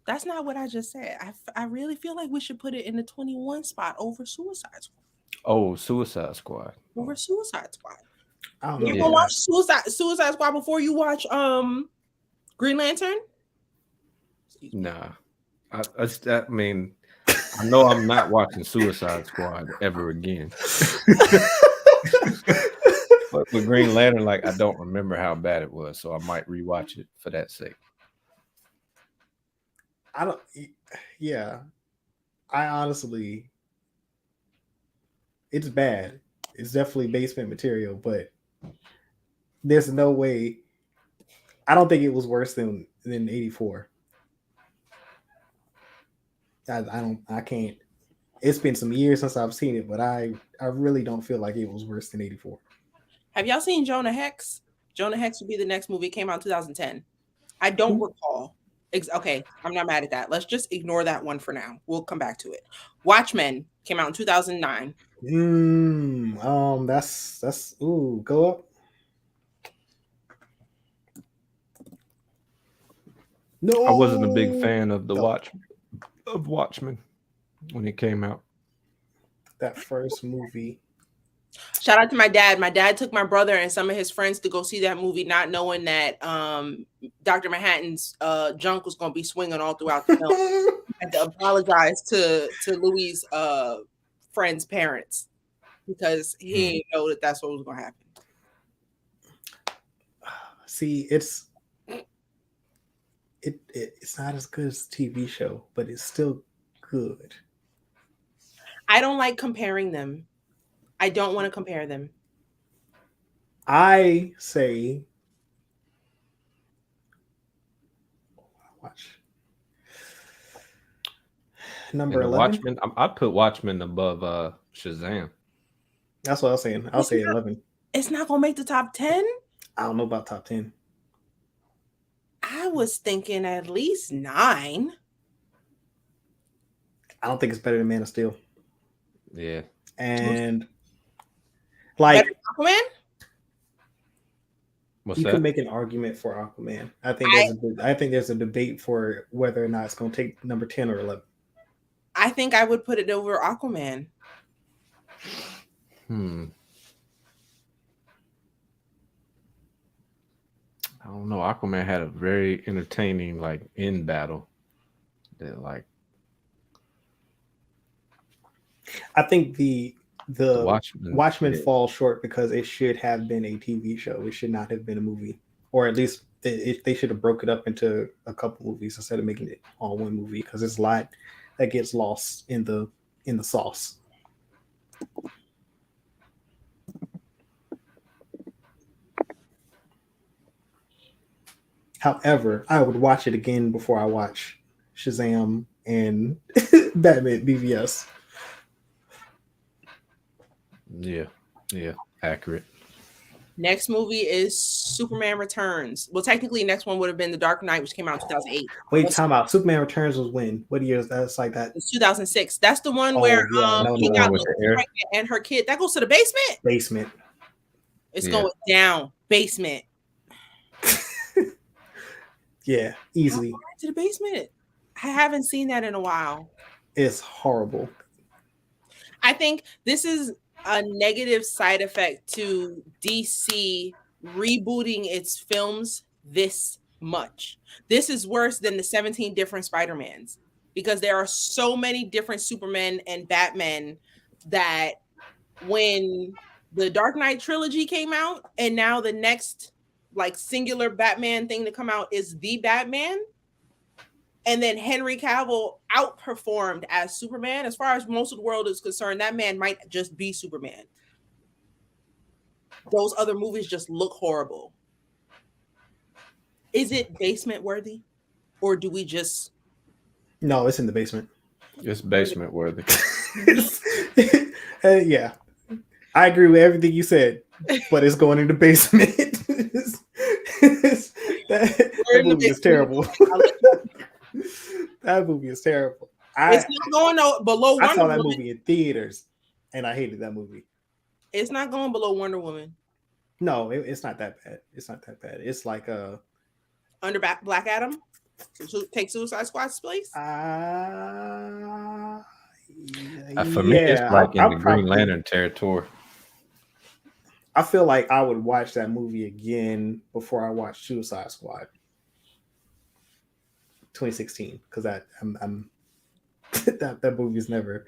That's not what I just said. I really feel like we should put it in the 21 spot over Suicide Squad. Oh, Suicide Squad. Over Suicide Squad. I don't know. You're gonna watch Suicide Squad before you watch Green Lantern? Nah. I mean, I know I'm not watching Suicide Squad ever again. But with Green Lantern, like, I don't remember how bad it was, so I might rewatch it for that sake. I honestly, it's bad. It's definitely basement material, but there's no way. I don't think it was worse than 84. I can't. It's been some years since I've seen it, but I really don't feel like it was worse than 84. Have y'all seen Jonah Hex? Jonah Hex would be the next movie. It came out in 2010. I don't recall. Okay, I'm not mad at that. Let's just ignore that one for now. We'll come back to it. Watchmen came out in 2009. That's go up. No, I wasn't a big fan of Watchmen when it came out. That first movie. Shout out to my dad. My dad took my brother and some of his friends to go see that movie, not knowing that Dr. Manhattan's junk was going to be swinging all throughout the film. I had to apologize to Louis' friend's parents because he didn't know that that's what was going to happen. See, it's not as good as a TV show, but it's still good. I don't like comparing them. I don't want to compare them. I say watch number 11. Watchmen, I'd put Watchmen above Shazam. That's what I was saying. I'll say 11. It's not gonna make the top 10. I don't know about top 10. I was thinking at least 9. I don't think it's better than Man of Steel. Yeah. And like Aquaman? You could make an argument for Aquaman. I think there's a debate for whether or not it's going to take number 10 or 11. I think I would put it over Aquaman. I don't know. Aquaman had a very entertaining end battle. That I think the Watchmen yeah. falls short because it should have been a TV show. It should not have been a movie, or at least they should have broke it up into a couple movies instead of making it all one movie, because there's a lot that gets lost in the sauce. However, I would watch it again before I watch Shazam and Batman BVS. Yeah, accurate. Next movie is Superman Returns. Well, technically, next one would have been The Dark Knight, which came out in 2008. Wait, time out. Superman Returns was when? What year is that? It's like that. It's 2006. That's the one where he got pregnant and her kid. That goes to the basement. It's going down. Basement. Yeah, easily. To the basement. I haven't seen that in a while. It's horrible. I think this is a negative side effect to DC rebooting its films this much. This is worse than the 17 different Spider-Mans, because there are so many different Supermen and Batmen that when the Dark Knight trilogy came out and now the next singular Batman thing to come out is the Batman, And then Henry Cavill outperformed as Superman. As far as most of the world is concerned, that man might just be Superman. Those other movies just look horrible. Is it basement worthy? Or do we just... No, it's in the basement. It's basement worthy. Yeah, I agree with everything you said, but it's going in the basement. That movie is terrible. That movie is terrible. It's not going below Wonder I saw that Woman. movie in theaters, and I hated that movie. It's not going below Wonder Woman. No, it's not that bad. It's not that bad. It's like under Black Adam. Take Suicide Squad's place. For me, it's like in the Green Lantern territory. I feel like I would watch that movie again before I watch Suicide Squad 2016 because I'm that movie is never.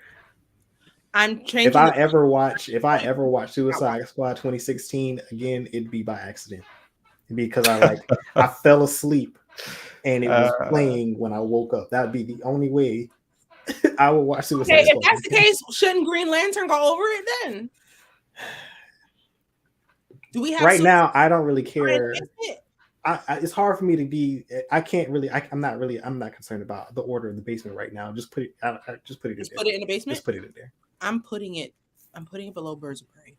I'm changing. If I ever watch Suicide Squad 2016 again, it'd be by accident. It'd be because I fell asleep and it was playing when I woke up. That'd be the only way I would watch Suicide Squad. If that's the case, shouldn't Green Lantern go over it then? Do we have right now? I don't really care. It's hard for me to be. I can't really. I'm not concerned about the order of the basement right now. Just put it. Just put it in there. Put it in the basement. Just put it in there. I'm putting it below Birds of Prey.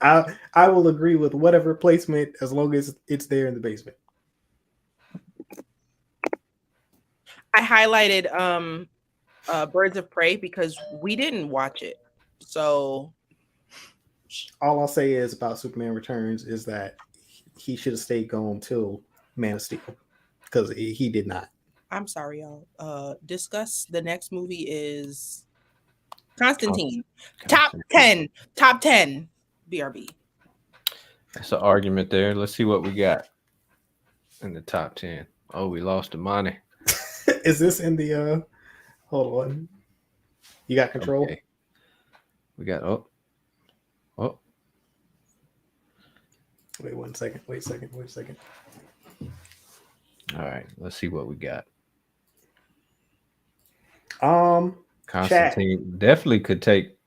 I will agree with whatever placement as long as it's there in the basement. I highlighted Birds of Prey because we didn't watch it. So all I'll say is about Superman Returns is that he should have stayed gone till Man of Steel because he did not. I'm sorry, y'all. Discuss the next movie is Constantine. Top 10. BRB. That's an argument there. Let's see what we got in the top 10. Oh, we lost Imani. Is this in the hold on. You got control? Okay. We got oh. Wait one second. Wait a second. All right, let's see what we got. Constantine definitely could take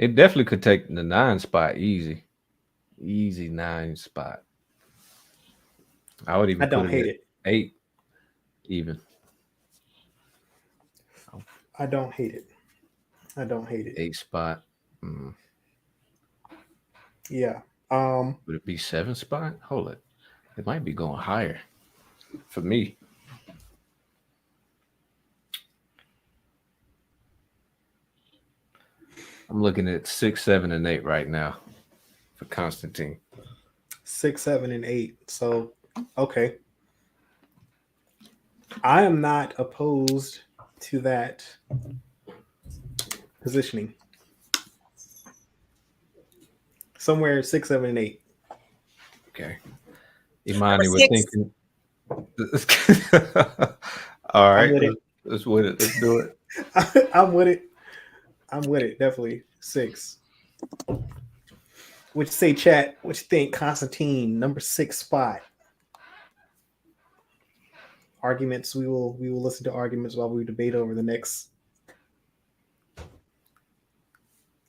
the 9 spot easy 9 spot. I would even. I don't hate it. 8 even. I don't hate it. 8 spot. Yeah. Would it be 7 spot? Hold it. It might be going higher for me. I'm looking at 6, 7, and 8 right now for Constantine. 6, 7, and 8. So, okay. I am not opposed to that positioning. Somewhere 6, 7, and 8. Okay. Imani was thinking. All right. Let's with it. Let's do it. I'm with it. Definitely 6. What you say, chat? What you think? Constantine, number 6 spot. Arguments. We will listen to arguments while we debate over the next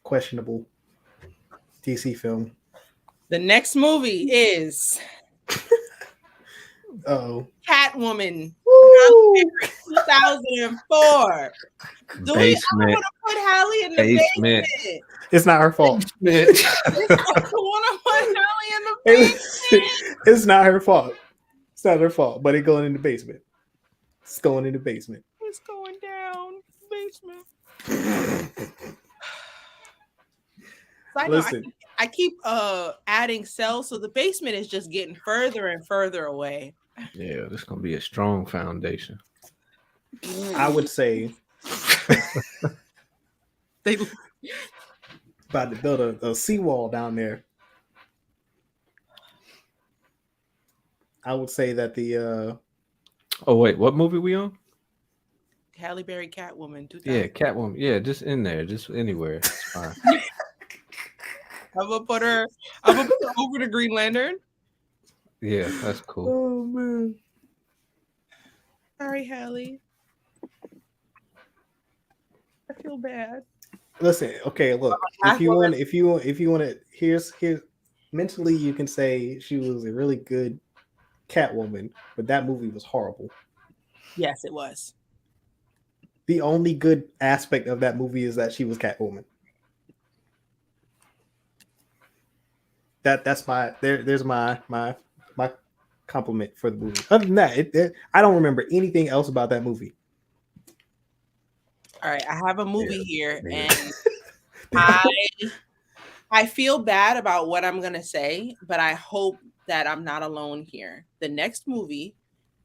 questionable DC film. The next movie is Catwoman. 2004. Do we ever want to put Halle in the basement? It's not her fault. Want to put Halle in the basement? It's not her fault. It's not her fault, but it's going in the basement. It's going in the basement. It's going down basement. Listen. I keep adding cells, so the basement is just getting further and further away. Yeah, this is gonna be a strong foundation. I would say they about to build a seawall down there. I would say that the oh wait, what movie we on? Halle Berry Catwoman. Yeah, Catwoman. Yeah, just in there, just anywhere. It's fine. I'm gonna put her over the Green Lantern. Yeah, that's cool. Oh man. sorry, Hallie. I feel bad. Listen, okay, look. If you want to, here's mentally, you can say she was a really good Catwoman, but that movie was horrible. Yes, it was. The only good aspect of that movie is that she was Catwoman. That's there's my compliment for the movie. Other than that, I don't remember anything else about that movie. All right, I have a movie here, and I feel bad about what I'm gonna say, but I hope that I'm not alone here. The next movie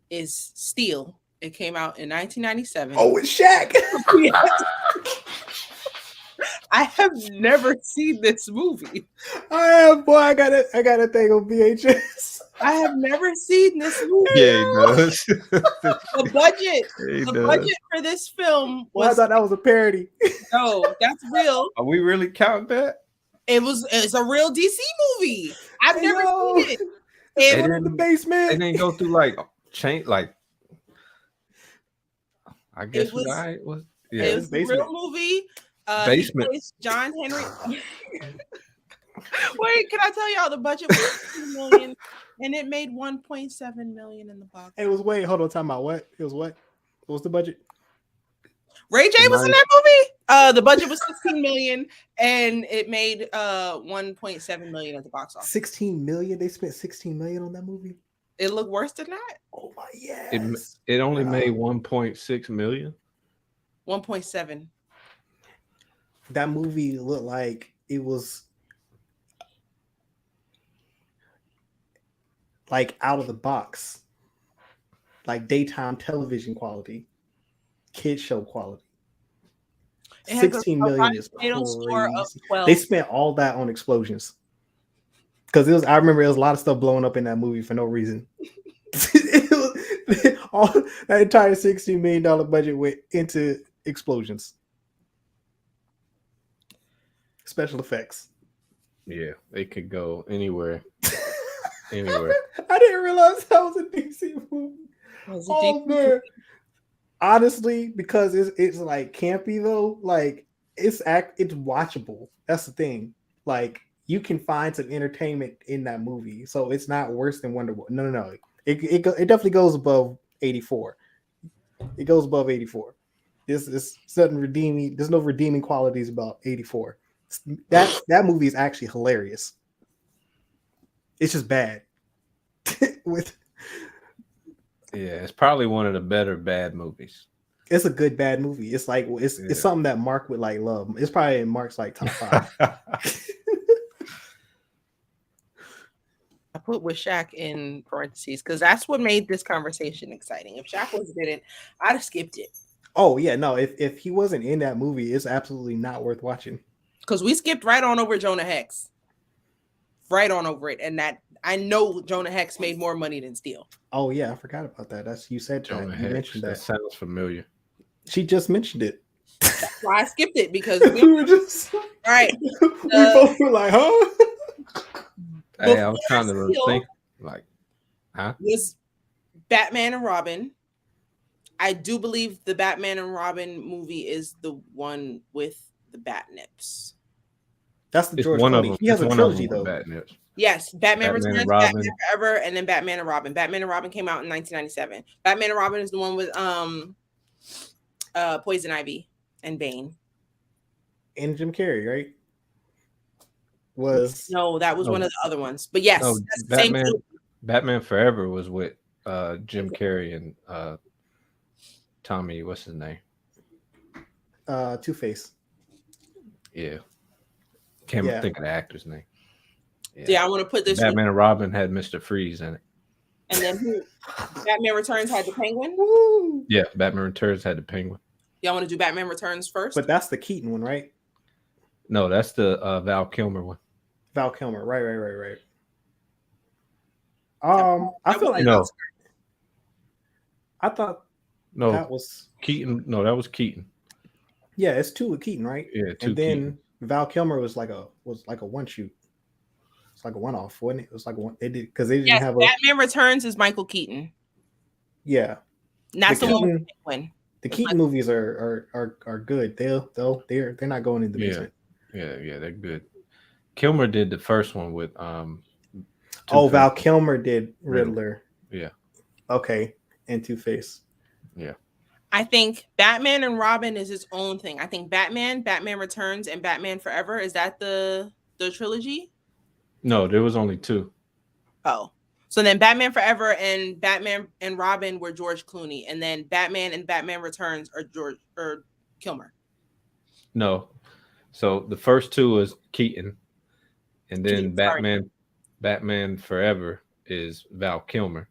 is Steel. It came out in 1997. Oh, it's Shaq. I have never seen this movie. I got a thing on VHS. I have never seen this movie. Yeah, he does. The budget for this film was. Well, I thought that was a parody. No, that's real. Are we really counting that? It's a real DC movie. I've never seen it. It was in the basement. They didn't go through like change like. I guess it was a real movie. Basement. John Henry. Wait, can I tell y'all the budget was $2 million and it made $1.7 million in the box? It was hold on, time out. What? It was what? What was the budget? Ray J was in that movie. The budget was $16 million and it made $1.7 million at the box office. 16 million? They spent 16 million on that movie? It looked worse than that. Oh my yes. It only made 1.6 million. 1.7. That movie looked like it was like out of the box, like daytime television quality, kid show quality. 16 million is crazy. They spent all that on explosions because I remember there was a lot of stuff blowing up in that movie for no reason. All that entire $16 million budget went into explosions, special effects. Yeah, they could go anywhere. Anywhere. I didn't realize that was a DC movie. Oh man. Honestly, because it's like campy though, like it's watchable. That's the thing. Like you can find some entertainment in that movie, so it's not worse than Wonder Woman. No. It definitely goes above 84. It goes above 84. This is certain redeeming. There's no redeeming qualities about 84. That movie is actually hilarious. It's just bad. It's probably one of the better bad movies. It's a good bad movie. It's like it's something that Mark would like love. It's probably in Mark's like top 5. I put with Shaq in parentheses because that's what made this conversation exciting. If Shaq wasn't in it, I'd have skipped it. Oh yeah, no. If he wasn't in that movie, it's absolutely not worth watching. Because we skipped right on over Jonah Hex. Right on over it, and that I know Jonah Hex made more money than Steel. Oh yeah, I forgot about that. You said Jonah Hex. Mentioned that. Sounds familiar. She just mentioned it. That's why I skipped it because we were just all right. We both were like, huh? Hey, I was trying to think, like, huh? Was Batman and Robin. I do believe the Batman and Robin movie is the one with the bat nips. That's the George Clooney. He has a trilogy though. Yes, Batman Returns, Batman Forever, and then Batman and Robin. Batman and Robin came out in 1997. Batman and Robin is the one with Poison Ivy and Bane. And Jim Carrey, right? No, that was one of the other ones. But yes, that's Batman, Batman Forever was with Jim Carrey and Tommy, what's his name? Two-Face. Yeah. Can't think of the actor's name. Yeah, I want to put this. Batman and Robin had Mr. Freeze in it. And then Batman Returns had the Penguin. Woo! Yeah, Batman Returns had the Penguin. Y'all want to do Batman Returns first? But that's the Keaton one, right? No, that's the Val Kilmer one. Val Kilmer, right. I feel like no. I thought that was Keaton. No, that was Keaton. Yeah, it's two with Keaton, right? Yeah, two. And then Keaton. Val Kilmer was like a one shoot. It's like a one-off, wasn't it? It was like one. They did because they didn't have Batman Returns is Michael Keaton. Yeah, And that's The the one with Keaton- the penguin. The Keaton movies are good. They're not going in the basement. Yeah, they're good. Kilmer did the first one with Oh, Val Kilmer did Riddler. Yeah. Okay, and Two-Face. Yeah. I think Batman and Robin is its own thing. I think Batman Returns, and Batman Forever, is that the trilogy? No, there was only 2. Oh. So then Batman Forever and Batman and Robin were George Clooney, and then Batman and Batman Returns are Kilmer. No. So the first 2 is Keaton, and then Keaton, Batman Forever is Val Kilmer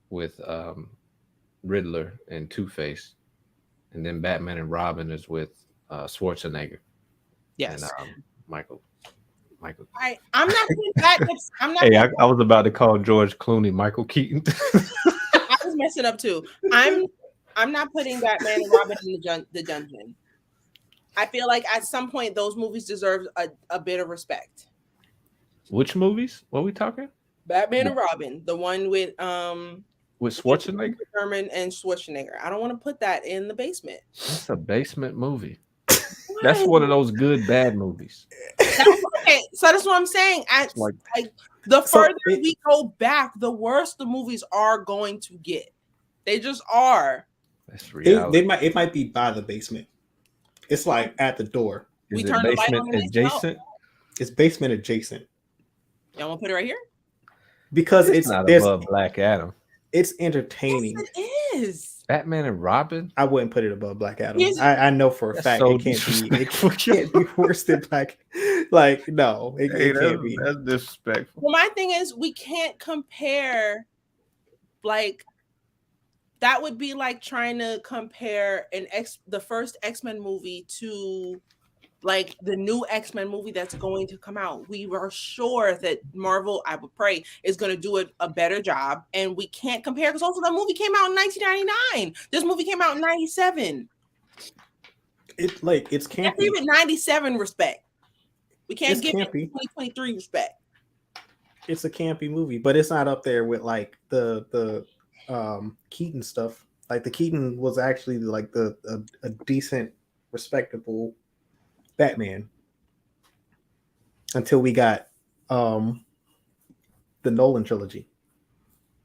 with Riddler and Two-Face, and then Batman and Robin is with Schwarzenegger. Yes. And Michael. I'm not putting that. I'm not. Hey, I was about to call George Clooney Michael Keaton. I was messing up too. I'm not putting Batman and Robin in the dungeon. I feel like at some point those movies deserve a bit of respect. Which movies? What are we talking? Batman and Robin, the one with Schwarzenegger? Herman and Schwarzenegger. I don't want to put that in the basement. That's a basement movie. That's one of those good bad movies. Okay, so that's what I'm saying. The further we go back, the worse the movies are going to get. They just are. That's reality. It might be by the basement. It's like at the door. Is it basement adjacent? It's basement adjacent. Y'all want to put it right here? Because it's not above Black Adam. It's entertaining. Yes, it is. Batman and Robin? I wouldn't put it above Black Adam. I know for a fact it can't be worse than Black. Like, no, it can't be. That's disrespectful. Well, my thing is we can't compare, like, that would be like trying to compare the first X-Men movie to like the new X-Men movie that's going to come out. We were sure that Marvel, I would pray, is going to do a better job, and we can't compare because also that movie came out in 1999. This movie came out in 97. It's campy. Can't give it 97 respect. We can't give campy. it 2023 respect. It's a campy movie, but it's not up there with like the Keaton stuff. Like the Keaton was actually like a decent, respectable Batman until we got the Nolan trilogy.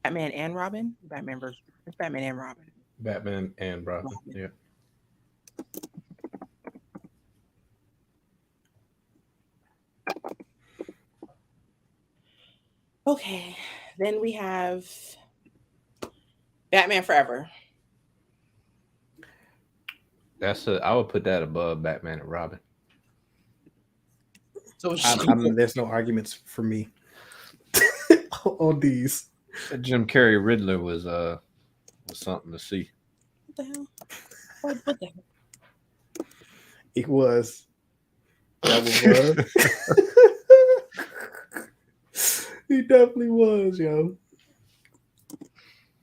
Batman and Robin? Batman and Robin. Batman and Robin. Yeah. Okay. Then we have Batman Forever. I would put that above Batman and Robin. So there's no arguments for me on these. Jim Carrey Riddler was something to see. What the hell? What the hell? It was. That was. He definitely was, yo.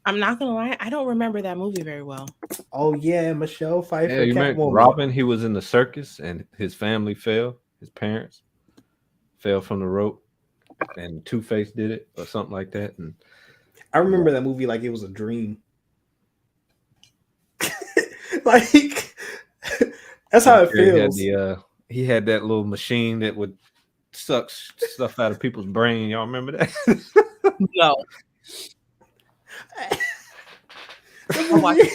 I'm not gonna lie, I don't remember that movie very well. Oh yeah, Michelle Pfeiffer. Yeah, you remember Robin? He was in the circus and his family fell. His parents fell from the rope, and Two-Face did it or something like that. And I remember that movie like it was a dream. Like that's how it feels. He had that little machine that would suck stuff out of people's brain. Y'all remember that? No. It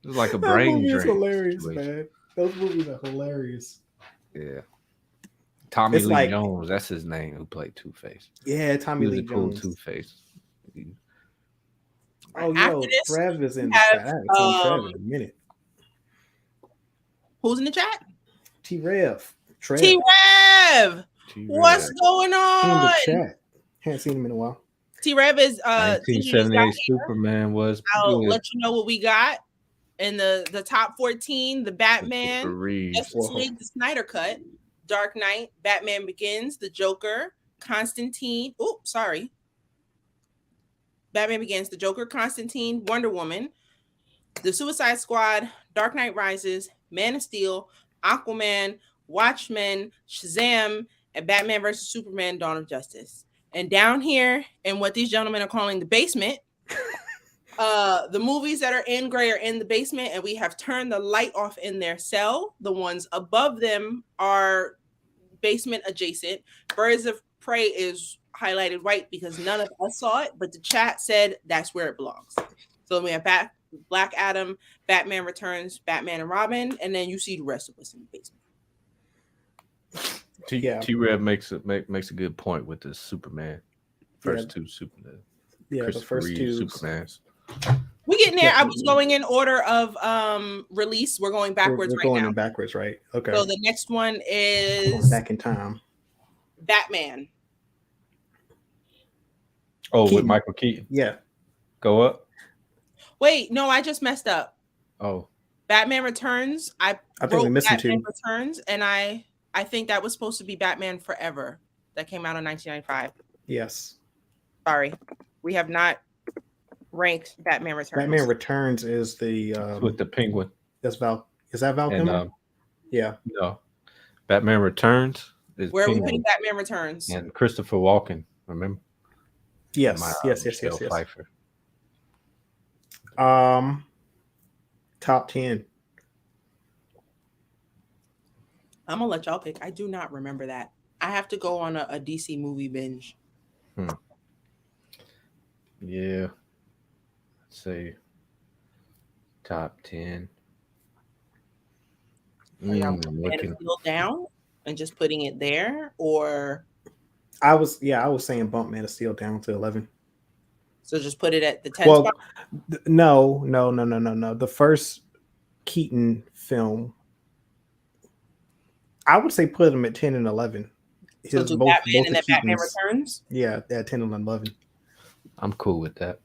was like a brain drain. Hilarious, man. Those movies are hilarious. Yeah. Tommy Lee Jones, that's his name, who played Two-Face. Yeah, Tommy Lee Jones. Cool Two-Face. Oh, yo, Trev is in the chat. I haven't seen Trev in a minute. Who's in the chat? T-Rev. T-Rev! What's going on? In the chat. Haven't seen him in a while. T-Rev is 1978 Superman was. I'll let you know what we got in the top 14. The Batman, Justice League, the Snyder Cut, Dark Knight, Batman Begins, The Joker, Constantine. Oh, sorry. Batman Begins, The Joker, Constantine, Wonder Woman, The Suicide Squad, Dark Knight Rises, Man of Steel, Aquaman, Watchmen, Shazam, and Batman vs. Superman, Dawn of Justice. And down here in what these gentlemen are calling the basement, The movies that are in gray are in the basement, and we have turned the light off in their cell. The ones above them are basement adjacent. Birds of Prey is highlighted white because none of us saw it, but the chat said that's where it belongs. So we have Black Adam, Batman Returns, Batman and Robin, and then you see the rest of us in the basement. T-Rev makes a good point with the Superman. First two Superman. Yeah, the first two Supermans. We getting there. I was going in order of release. We're going backwards. We're going in backwards, right? Okay. So the next one is going back in time. Batman. Oh, Keaton. With Michael Keaton. Yeah. Go up. Wait, no, I just messed up. Oh. Batman Returns. I think we're missing Batman two. Returns, and I think that was supposed to be Batman Forever. That came out in 1995. Yes. Sorry, we have not ranked Batman Returns. Batman Returns is the with the Penguin. That's Val. Is that Val Kilmer? Yeah. No. Batman Returns is where Penguin. are we putting Batman Returns? And Christopher Walken. Remember? Yes. Yes. Pfeiffer. Top 10. I'm gonna let y'all pick. I do not remember that. I have to go on a DC movie binge. Yeah. Let's say top 10. Looking down and just putting it there, or I was saying bump Man of Steel down to 11. So just put it at the 10 well, spot? No. The first Keaton film, I would say put them at 10 and 11. So do Batman and then Batman Returns? Yeah, at 10 and 11. I'm cool with that.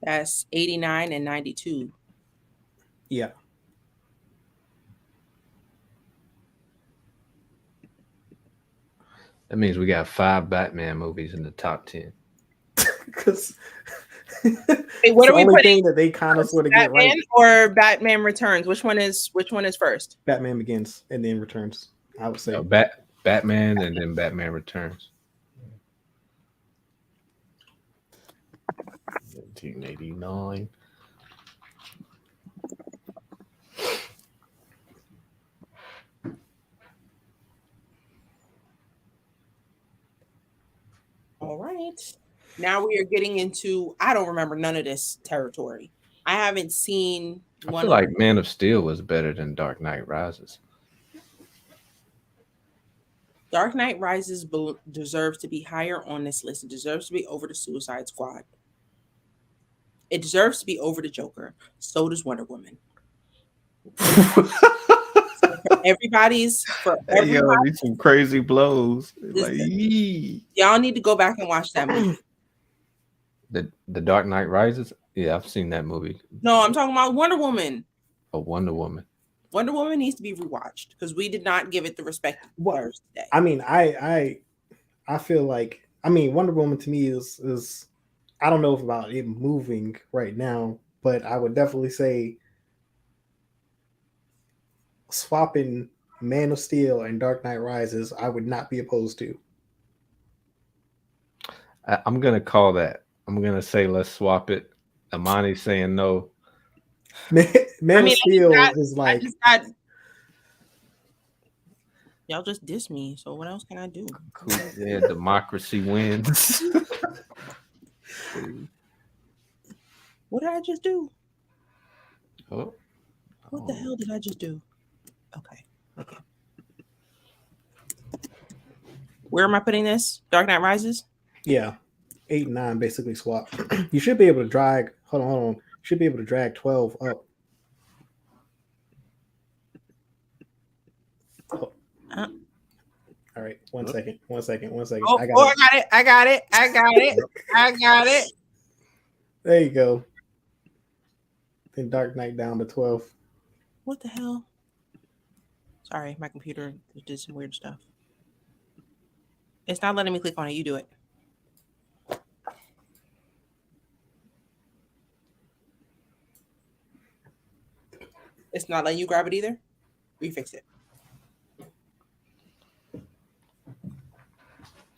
That's 89 and 92. Yeah. That means we got 5 Batman movies in the top 10. Because what are we only putting? Thing that they kind of sort of get right. Or Batman Returns? Which one is first? Batman Begins and then Returns. I would say Batman and then Batman Returns. 1989. All right. Now we are getting into, I don't remember none of this territory. I haven't seen one. I feel like Man of Steel was better than Dark Knight Rises. Dark Knight Rises deserves to be higher on this list. It deserves to be over the Suicide Squad. It deserves to be over the Joker. So does Wonder Woman. Everybody's Yo, these some crazy blows. Y'all need to go back and watch that movie. The Dark Knight Rises? Yeah, I've seen that movie. No, I'm talking about Wonder Woman. Oh, Wonder Woman. Wonder Woman needs to be rewatched because we did not give it the respect it deserves today. I mean, I feel like, I mean, Wonder Woman to me is I don't know about it moving right now, but I would definitely say swapping Man of Steel and Dark Knight Rises, I would not be opposed to. I'm going to call that. I'm going to say let's swap it. Amani's saying no. Man of Steel is like... Y'all just diss me, so what else can I do? Cool. Yeah, democracy wins. What did I just do? Oh. What the hell did I just do? Okay. Where am I putting this? Dark Knight Rises? Yeah. 8 and 9 basically swap. You should be able to drag. Hold on. You should be able to drag 12 up. Oh. All right. One second. Oh, I got it. There you go. Then Dark Knight down to 12. What the hell? Sorry, my computer did some weird stuff. It's not letting me click on it. You do it. It's not letting you grab it either? We fix it.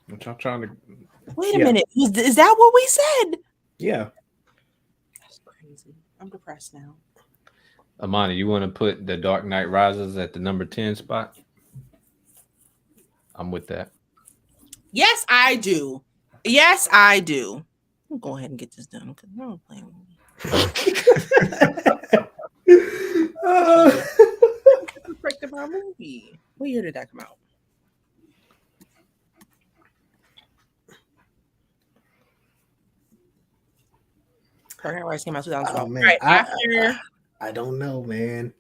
What y'all trying to... Wait a minute. Is that what we said? Yeah. That's crazy. I'm depressed now. Amani, you want to put The Dark Knight Rises at the number 10 spot? I'm with that. Yes, I do. Yes, I do. I'll go ahead and get this done because I'm playing with me. Break my movie. What year did that come out? Dark Knight Rises came out 2012. Oh man, Right after I don't know, man.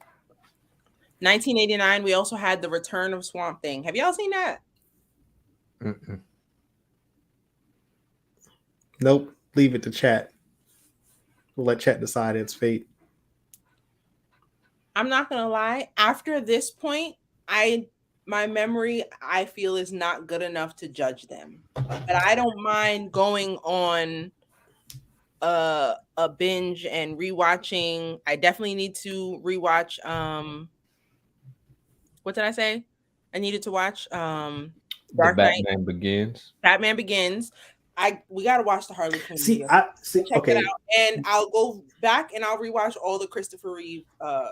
1989, we also had The Return of Swamp Thing. Have y'all seen that? Mm-mm. Nope. Leave it to chat. We'll let chat decide its fate. I'm not gonna lie. After this point, my memory I feel is not good enough to judge them. But I don't mind going on a binge and rewatching. I definitely need to rewatch what did I say? I needed to watch The Dark Knight, Batman Begins. Batman Begins. We gotta watch the Harley Quinn See, movie. see. Check Okay. it out, and I'll go back and I'll rewatch all the Christopher Reeve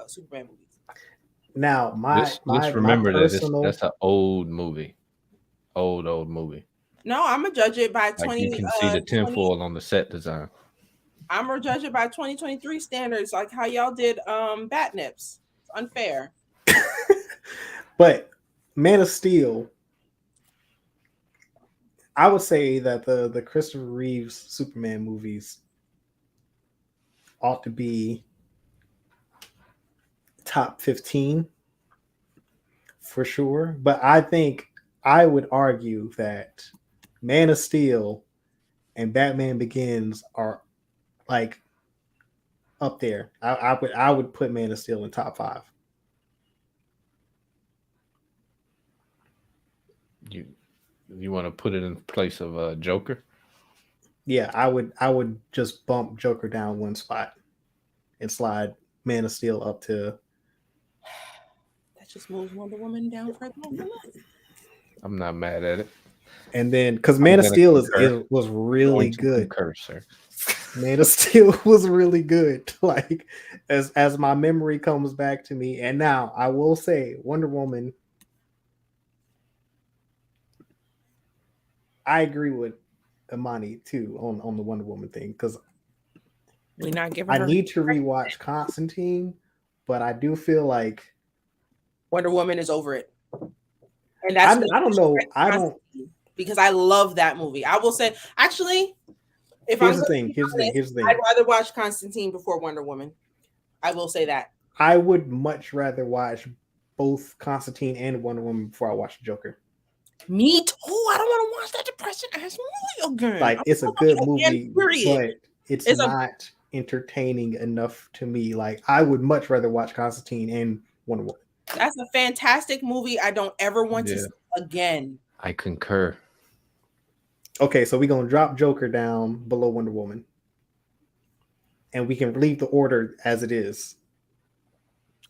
Superman movies. Now, Just remember personal... that's an old movie. Old movie. No, I'm gonna judge it by 20. Like you can see the tinfoil on the set design. I'm gonna judge it by 2023 standards, like how y'all did Batnips. It's unfair. But Man of Steel, I would say that the Christopher Reeves Superman movies ought to be top 15 for sure. But I think I would argue that Man of Steel and Batman Begins are like up there. I would put Man of Steel in top 5. You want to put it in place of Joker? Yeah, I would just bump Joker down one spot and slide Man of Steel up to... That just moves Wonder Woman down further on the list. I'm not mad at it. And then because Man of Steel was really good. Concur, sir. Man of Steel was really good. Like as my memory comes back to me, and now I will say Wonder Woman. I agree with Imani too on the Wonder Woman thing because we're not giving. I need to rewatch Constantine, but I do feel like Wonder Woman is over it, and that's I don't know. I don't, because I love that movie. I will say actually, if here's I'm the thing. Here's the thing. I'd rather watch Constantine before Wonder Woman. I will say that. I would much rather watch both Constantine and Wonder Woman before I watch Joker. Me too. I don't want to watch that depressing ass movie again. Like it's a good movie, but it's not entertaining enough to me. Like I would much rather watch Constantine and Wonder Woman. That's a fantastic movie. I don't ever want to see again. I concur. Okay, so we're gonna drop Joker down below Wonder Woman, and we can leave the order as it is.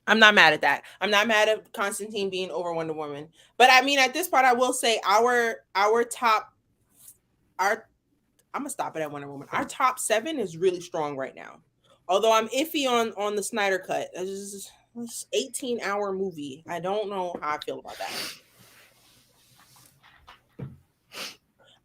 I'm not mad at that. I'm not mad at Constantine being over Wonder Woman. But I mean, at this part, I will say I'm gonna stop it at Wonder Woman. Our top 7 is really strong right now. Although I'm iffy on the Snyder cut. It's 18-hour movie. I don't know how I feel about that.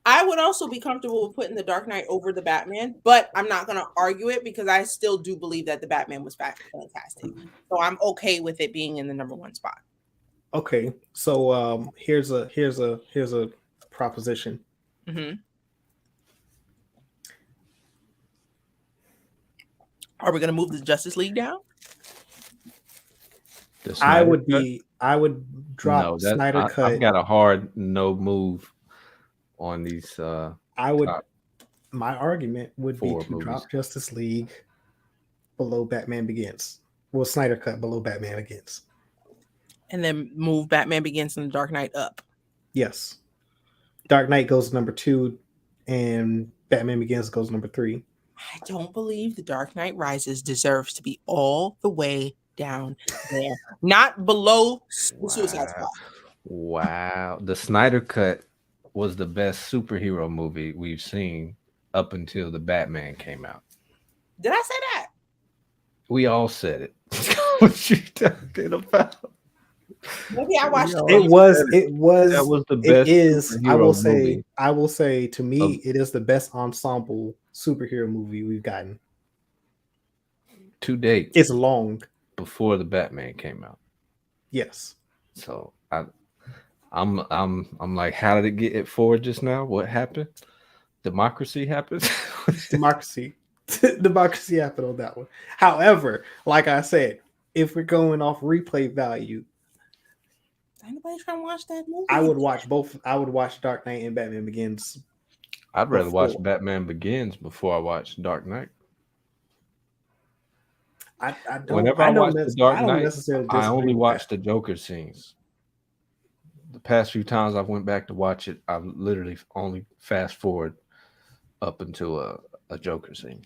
I would also be comfortable with putting the Dark Knight over the Batman, but I'm not going to argue it because I still do believe that the Batman was fantastic. So I'm okay with it being in the number 1 spot. Okay, so here's a proposition. Mm-hmm. Are we going to move the Justice League down? I would drop Snyder cut. I've got a hard no move on these. My argument would be to movies. drop Justice League below Batman Begins. Well, Snyder cut below Batman Begins. And then move Batman Begins and the Dark Knight up. Yes. Dark Knight goes number 2 and Batman Begins goes number 3. I don't believe The Dark Knight Rises deserves to be all the way down there. Not below the Suicide Squad. Wow. The Snyder cut was the best superhero movie we've seen up until the Batman came out. Did I say that? We all said it. What you talking about? Maybe I watched Yo, the It was. That was the It best is. I will superhero say. movie I will say. To me, of it is the best ensemble superhero movie we've gotten. to date It's long. before the Batman came out. Yes. So I'm like, how did it get it forward just now? What happened? Democracy happened. Democracy. Democracy happened on that one. However, like I said, if we're going off replay value, Anybody trying to watch that movie? I would watch both. I would watch Dark Knight and Batman Begins. I'd rather watch before. Batman Begins before I watch Dark Knight. I don't. Whenever I I don't. watch the Dark I don't Knight, necessarily I disagree only with watch that. the Joker scenes. The past few times I went back to watch it, I've literally only fast forward up until a Joker scene.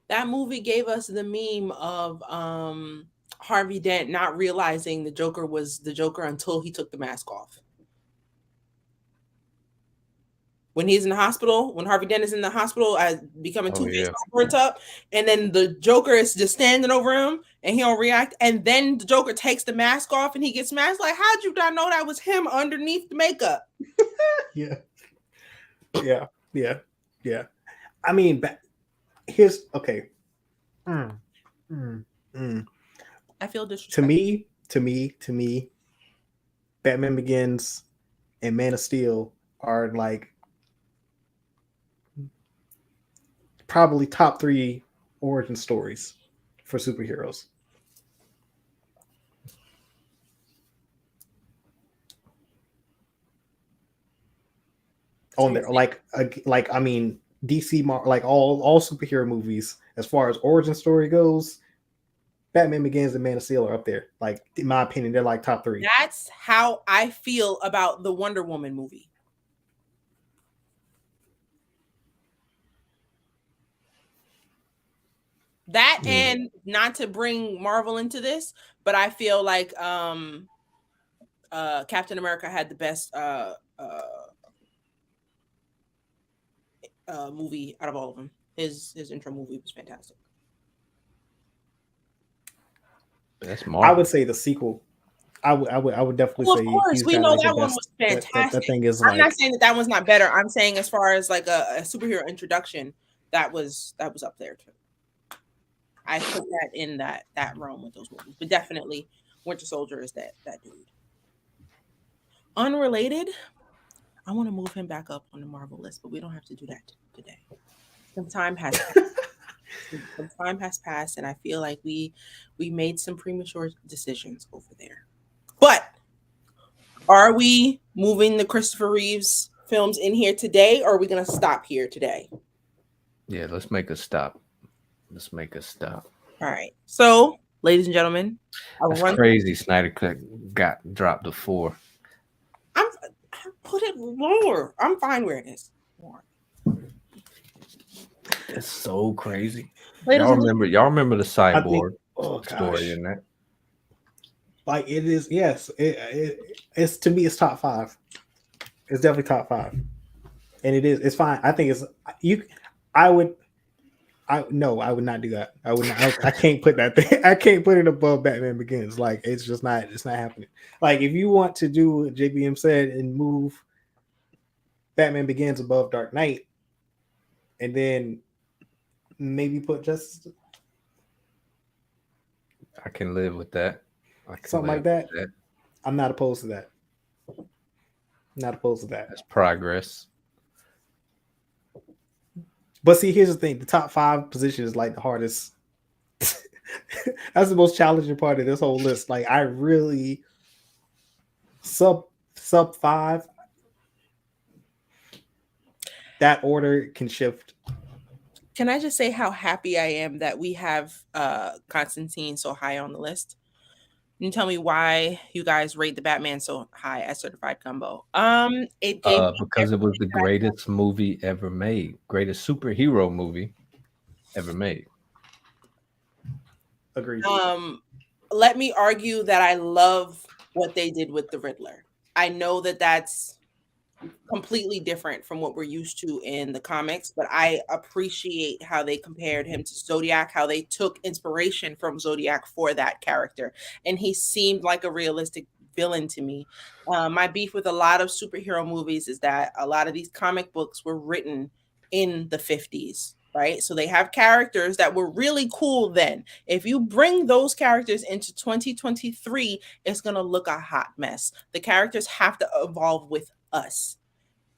That movie gave us the meme of Harvey Dent not realizing the Joker was the Joker until he took the mask off. When he's in the hospital, when Harvey Dent is in the hospital as becoming Oh Two-Face yeah. burnt up, and then the Joker is just standing over him and he don't react, and then the Joker takes the mask off and he gets masked. Like, how'd you not know that was him underneath the makeup? Yeah. Yeah. I mean, here's okay. I feel disrespected. To me, Batman Begins and Man of Steel are like probably top 3 origin stories for superheroes. On there, like I mean, DC, like all superhero movies, as far as origin story goes, Batman Begins and Man of Steel are up there. Like, in my opinion, they're like top 3. That's how I feel about the Wonder Woman movie. That, and not to bring Marvel into this, but I feel like Captain America had the best movie out of all of them. His intro movie was fantastic. That's Marvel. I would say the sequel. I would definitely Well, say. of course, we know like that one was fantastic. That thing is I'm like. not saying that one's not better. I'm saying as far as like a superhero introduction, that was up there too. I put that in that realm with those movies, but definitely Winter Soldier is that dude. Unrelated, I want to move him back up on the Marvel list, but we don't have to do that today. Some time has passed. And I feel like we made some premature decisions over there. But are we moving the Christopher Reeves films in here today, or are we going to stop here today? Yeah, let's make a stop. All right. So, ladies and gentlemen, that's crazy. Snyder Cut got dropped to 4. I put it lower. I'm fine where it is. That's so crazy. Ladies Y'all remember the Cyborg Gosh. story in that? Like, it is, yes. It's, to me, it's top 5. It's definitely top 5, and it's fine. I think it's I would not do that. I would not. I can't put that thing. I can't put it above Batman Begins. Like, it's just not. It's not happening. Like, if you want to do what JBM said and move Batman Begins above Dark Knight, and then maybe put Justice. I can live with that. Something like that. I'm not opposed to that. Not opposed to that. That's progress. But see, here's the thing: the top 5 position is like the hardest. That's the most challenging part of this whole list. Like, I really sub 5. That order can shift. Can I just say how happy I am that we have Constantine so high on the list? Can you tell me why you guys rate the Batman so high as certified combo? It gave because it was the greatest movie ever made, greatest superhero movie ever made. Agreed. Let me argue that I love what they did with the Riddler. I know that that's completely different from what we're used to in the comics, but I appreciate how they compared him to Zodiac, how they took inspiration from Zodiac for that character. And he seemed like a realistic villain to me. My beef with a lot of superhero movies is that a lot of these comic books were written in the 50s. Right. So they have characters that were really cool then. If you bring those characters into 2023, it's going to look a hot mess. The characters have to evolve with us.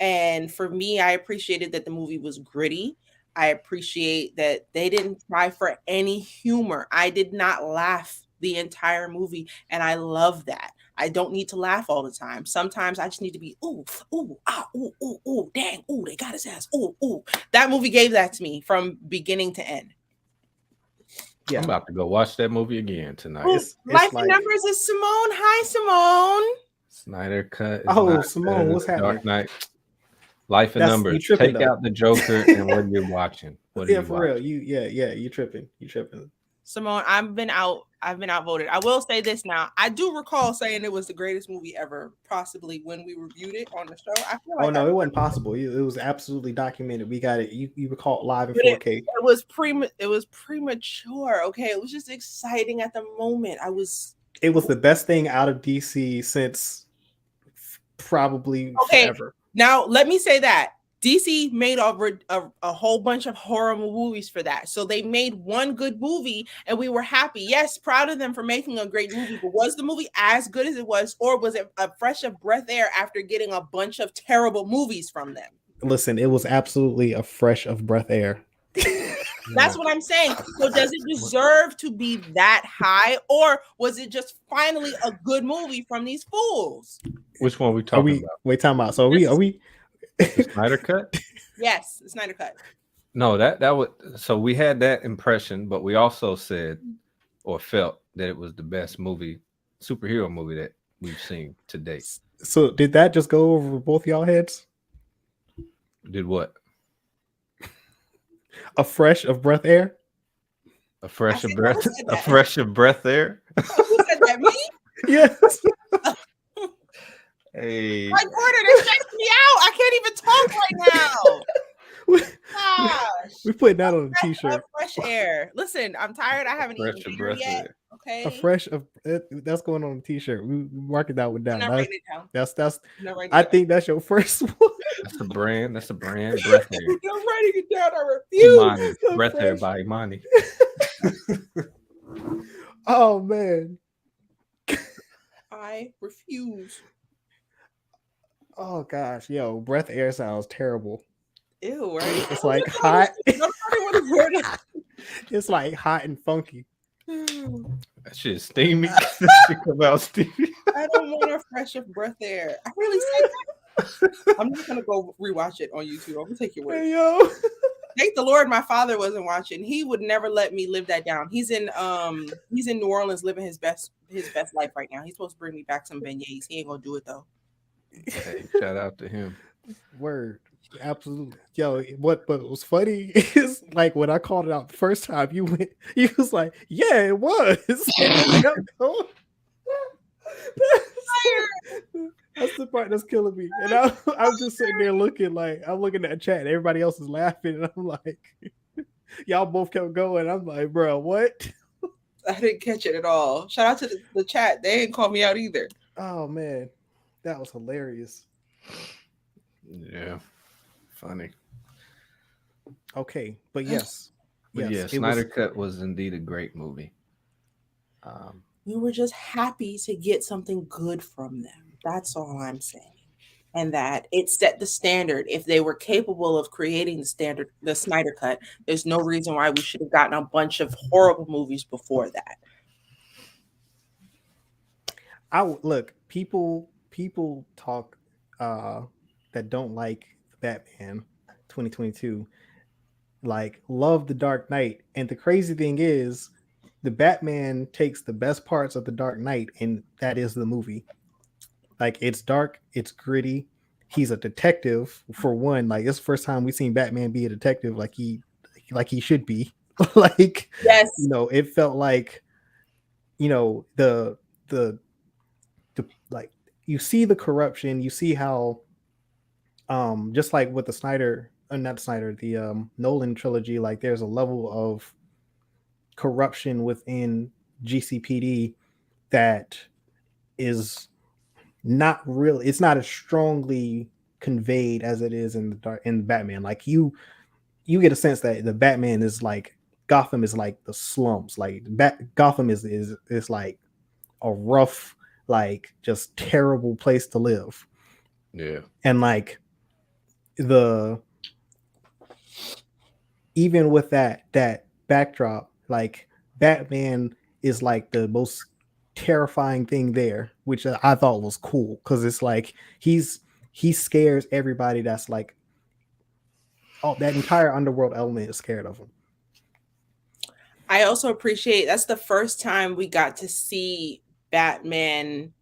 And for me, I appreciated that the movie was gritty. I appreciate that they didn't try for any humor. I did not laugh the entire movie, and I love that. I don't need to laugh all the time. Sometimes I just need to be ooh, ooh, ah, ooh, ooh, ooh, dang, ooh, they got his ass, ooh, ooh. That movie gave that to me from beginning to end. Yeah. I'm about to go watch that movie again tonight. Ooh, Life in Numbers is Simone. Hi, Simone. Snyder Cut. Oh, Simone, what's happening? Dark Knight. Life in Numbers. Take out the Joker and what you're watching. What are you for watching? real. You tripping. Simone, I've been outvoted. I will say this now. I do recall saying it was the greatest movie ever, possibly when we reviewed it on the show. I feel like it wasn't possible. It was absolutely documented. We got it. You recall it live in 4K. It was premature. Okay, it was just exciting at the moment. It was the best thing out of DC since probably forever. Now, let me say that DC made a whole bunch of horror movies for that. So they made one good movie and we were happy. Yes, proud of them for making a great movie. But was the movie as good as it was, or was it a fresh of breath air after getting a bunch of terrible movies from them? Listen, it was absolutely a fresh of breath air. That's what I'm saying. So does it deserve to be that high, or was it just finally a good movie from these fools? Which one are we talking about? Wait, time out. So are we the Snyder Cut? Yes, the Snyder Cut. No, that was so we had that impression, but we also said or felt that it was the best superhero movie that we've seen to date. So did that just go over both y'all heads? Did what? A fresh of breath air? A fresh of breath air? Who said that? Me? Yes. Hey. My Porter, they're stressing me out. I can't even talk right now. Gosh. We're putting that on a t-shirt. Fresh air. Listen, I'm tired. I haven't eaten dinner yet. Okay. A fresh of that's going on a t-shirt. We mark it down. That's I think that's your first one. That's a brand. Breath air. I'm writing it down. I refuse. Imani. Breath air by Imani. Oh man. I refuse. Oh gosh, yo, breath air sounds terrible. Ew, right? It's like hot. It's like hot and funky. That shit steamy. Come out steamy. I don't want a fresh of breath air. I really said that. I'm just gonna go rewatch it on YouTube. I'm gonna take your word. Hey, yo. Thank the Lord my father wasn't watching. He would never let me live that down. He's in New Orleans living his best life right now. He's supposed to bring me back some beignets. He ain't gonna do it though. Hey, shout out to him. Word. Absolutely. Yo, what was funny is like when I called it out the first time, you was like, yeah, it was. That's the part that's killing me. And I'm just sitting there looking I'm looking at the chat and everybody else is laughing and I'm like, y'all both kept going. I'm like, bro, what? I didn't catch it at all. Shout out to the chat. They didn't call me out either. Oh man, that was hilarious. Yeah. Funny. Okay, but yes. Snyder Cut was indeed a great movie. We were just happy to get something good from them. That's all I'm saying. And that it set the standard. If they were capable of creating the Snyder Cut, there's no reason why we should have gotten a bunch of horrible movies before that. People talk that don't like Batman 2022 love the Dark Knight, and the crazy thing is the Batman takes the best parts of the Dark Knight and that is the movie. It's dark, it's gritty, he's a detective for one. It's the first time we've seen Batman be a detective like he should be. Yes, it felt like the you see the corruption, you see how just like with the Snyder, not Snyder, the Nolan trilogy, like there's a level of corruption within GCPD that is not really, it's not as strongly conveyed as it is in the in Batman. Like you get a sense that the Batman is like Gotham is like the slums. Like Gotham is like a rough, like just terrible place to live. Yeah. And like the even with that backdrop, like Batman is like the most terrifying thing there, which I thought was cool because it's like he scares everybody that's like, oh, that entire underworld element is scared of him. I also appreciate that's the first time we got to see Batman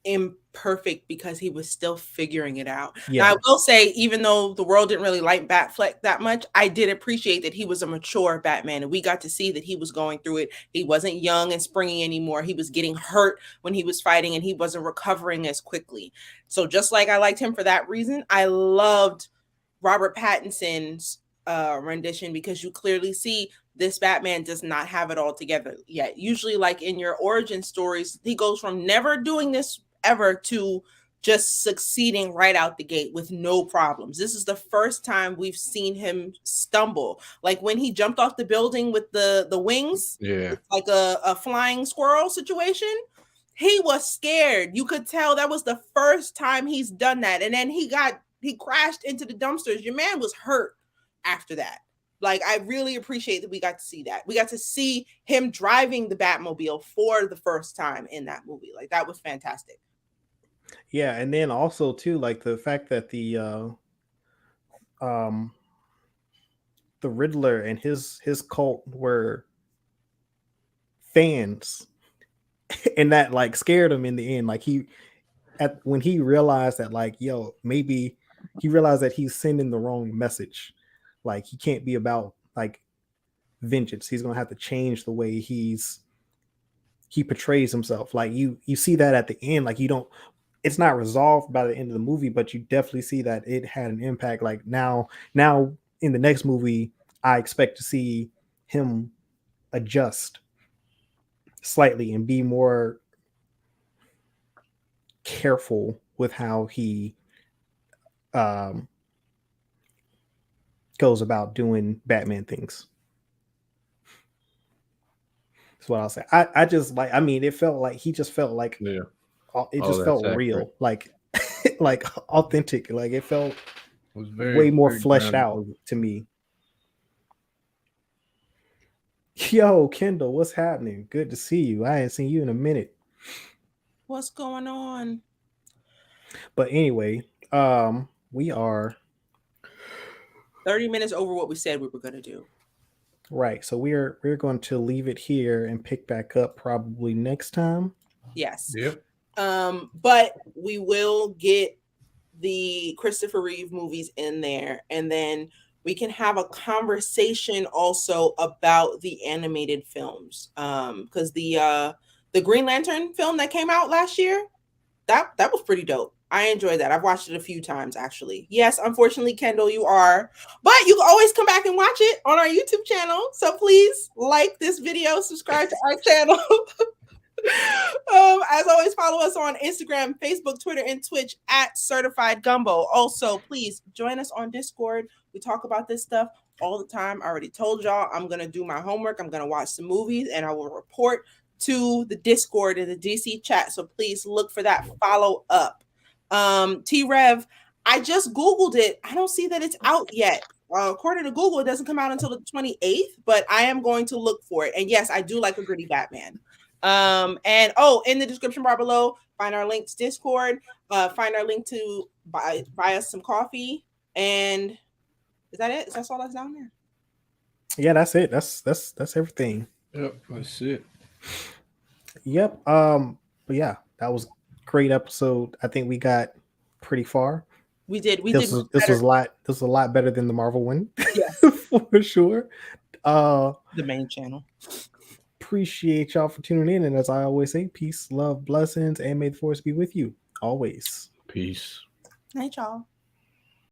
imperfect because he was still figuring it out. Yeah. Now, I will say, even though the world didn't really like Batfleck that much, I did appreciate that he was a mature Batman, and we got to see that he was going through it. He wasn't young and springy anymore. He was getting hurt when he was fighting, and he wasn't recovering as quickly. So just like I liked him for that reason, I loved Robert Pattinson's rendition because you clearly see this Batman does not have it all together yet. Usually, like in your origin stories, he goes from never doing this ever to just succeeding right out the gate with no problems. This is the first time we've seen him stumble. Like when he jumped off the building with the wings, Yeah. like a flying squirrel situation. He was scared. You could tell that was the first time he's done that. And then he crashed into the dumpsters. Your man was hurt after that. Like, I really appreciate that we got to see that. We got to see him driving the Batmobile for the first time in that movie. Like, that was fantastic. Yeah, and then also too, like the fact that the Riddler and his cult were fans, and that like scared him in the end. Like when he realized that, like, yo, maybe he realized that he's sending the wrong message. Like he can't be about like vengeance. He's gonna have to change the way he portrays himself. Like you see that at the end. Like you don't. It's not resolved by the end of the movie, but you definitely see that it had an impact. Like now in the next movie, I expect to see him adjust slightly and be more careful with how he goes about doing Batman things. That's what I'll say. I just like, I mean, it felt like he just felt like, Yeah. it just felt real, like like authentic. Like it felt was very, way more very fleshed out to me. Yo, Kendall, what's happening? Good to see you. I ain't seen you in a minute. What's going on? But anyway, we are 30 minutes over what we said we were going to do. Right. So we're going to leave it here and pick back up probably next time. Yes. Yep. But we will get the Christopher Reeve movies in there, and then we can have a conversation also about the animated films. Because the Green Lantern film that came out last year, that was pretty dope. I enjoyed that. I've watched it a few times, actually. Yes, unfortunately, Kendall, you are. But you can always come back and watch it on our YouTube channel. So please like this video, subscribe to our channel. As always, follow us on Instagram, Facebook, Twitter, and Twitch at Certified Gumbo. Also, please join us on Discord. We talk about this stuff all the time. I already told y'all I'm going to do my homework. I'm going to watch some movies, and I will report to the Discord and the DC chat. So please look for that follow up. T-Rev, I just Googled it. I don't see that it's out yet. According to Google, it doesn't come out until the 28th, but I am going to look for it. And yes, I do like a gritty Batman. And in the description bar below, find our link to Discord, find our link to buy us some coffee. And is that it? Is that all that's down there? Yeah, that's it. That's everything. Yep, that's it. Yep. But yeah, that was a great episode. I think we got pretty far. We did. This was a lot better than the Marvel one. Yes. For sure. The main channel. Appreciate y'all for tuning in, and as I always say, peace, love, blessings, and may the force be with you always. Peace. Night, y'all.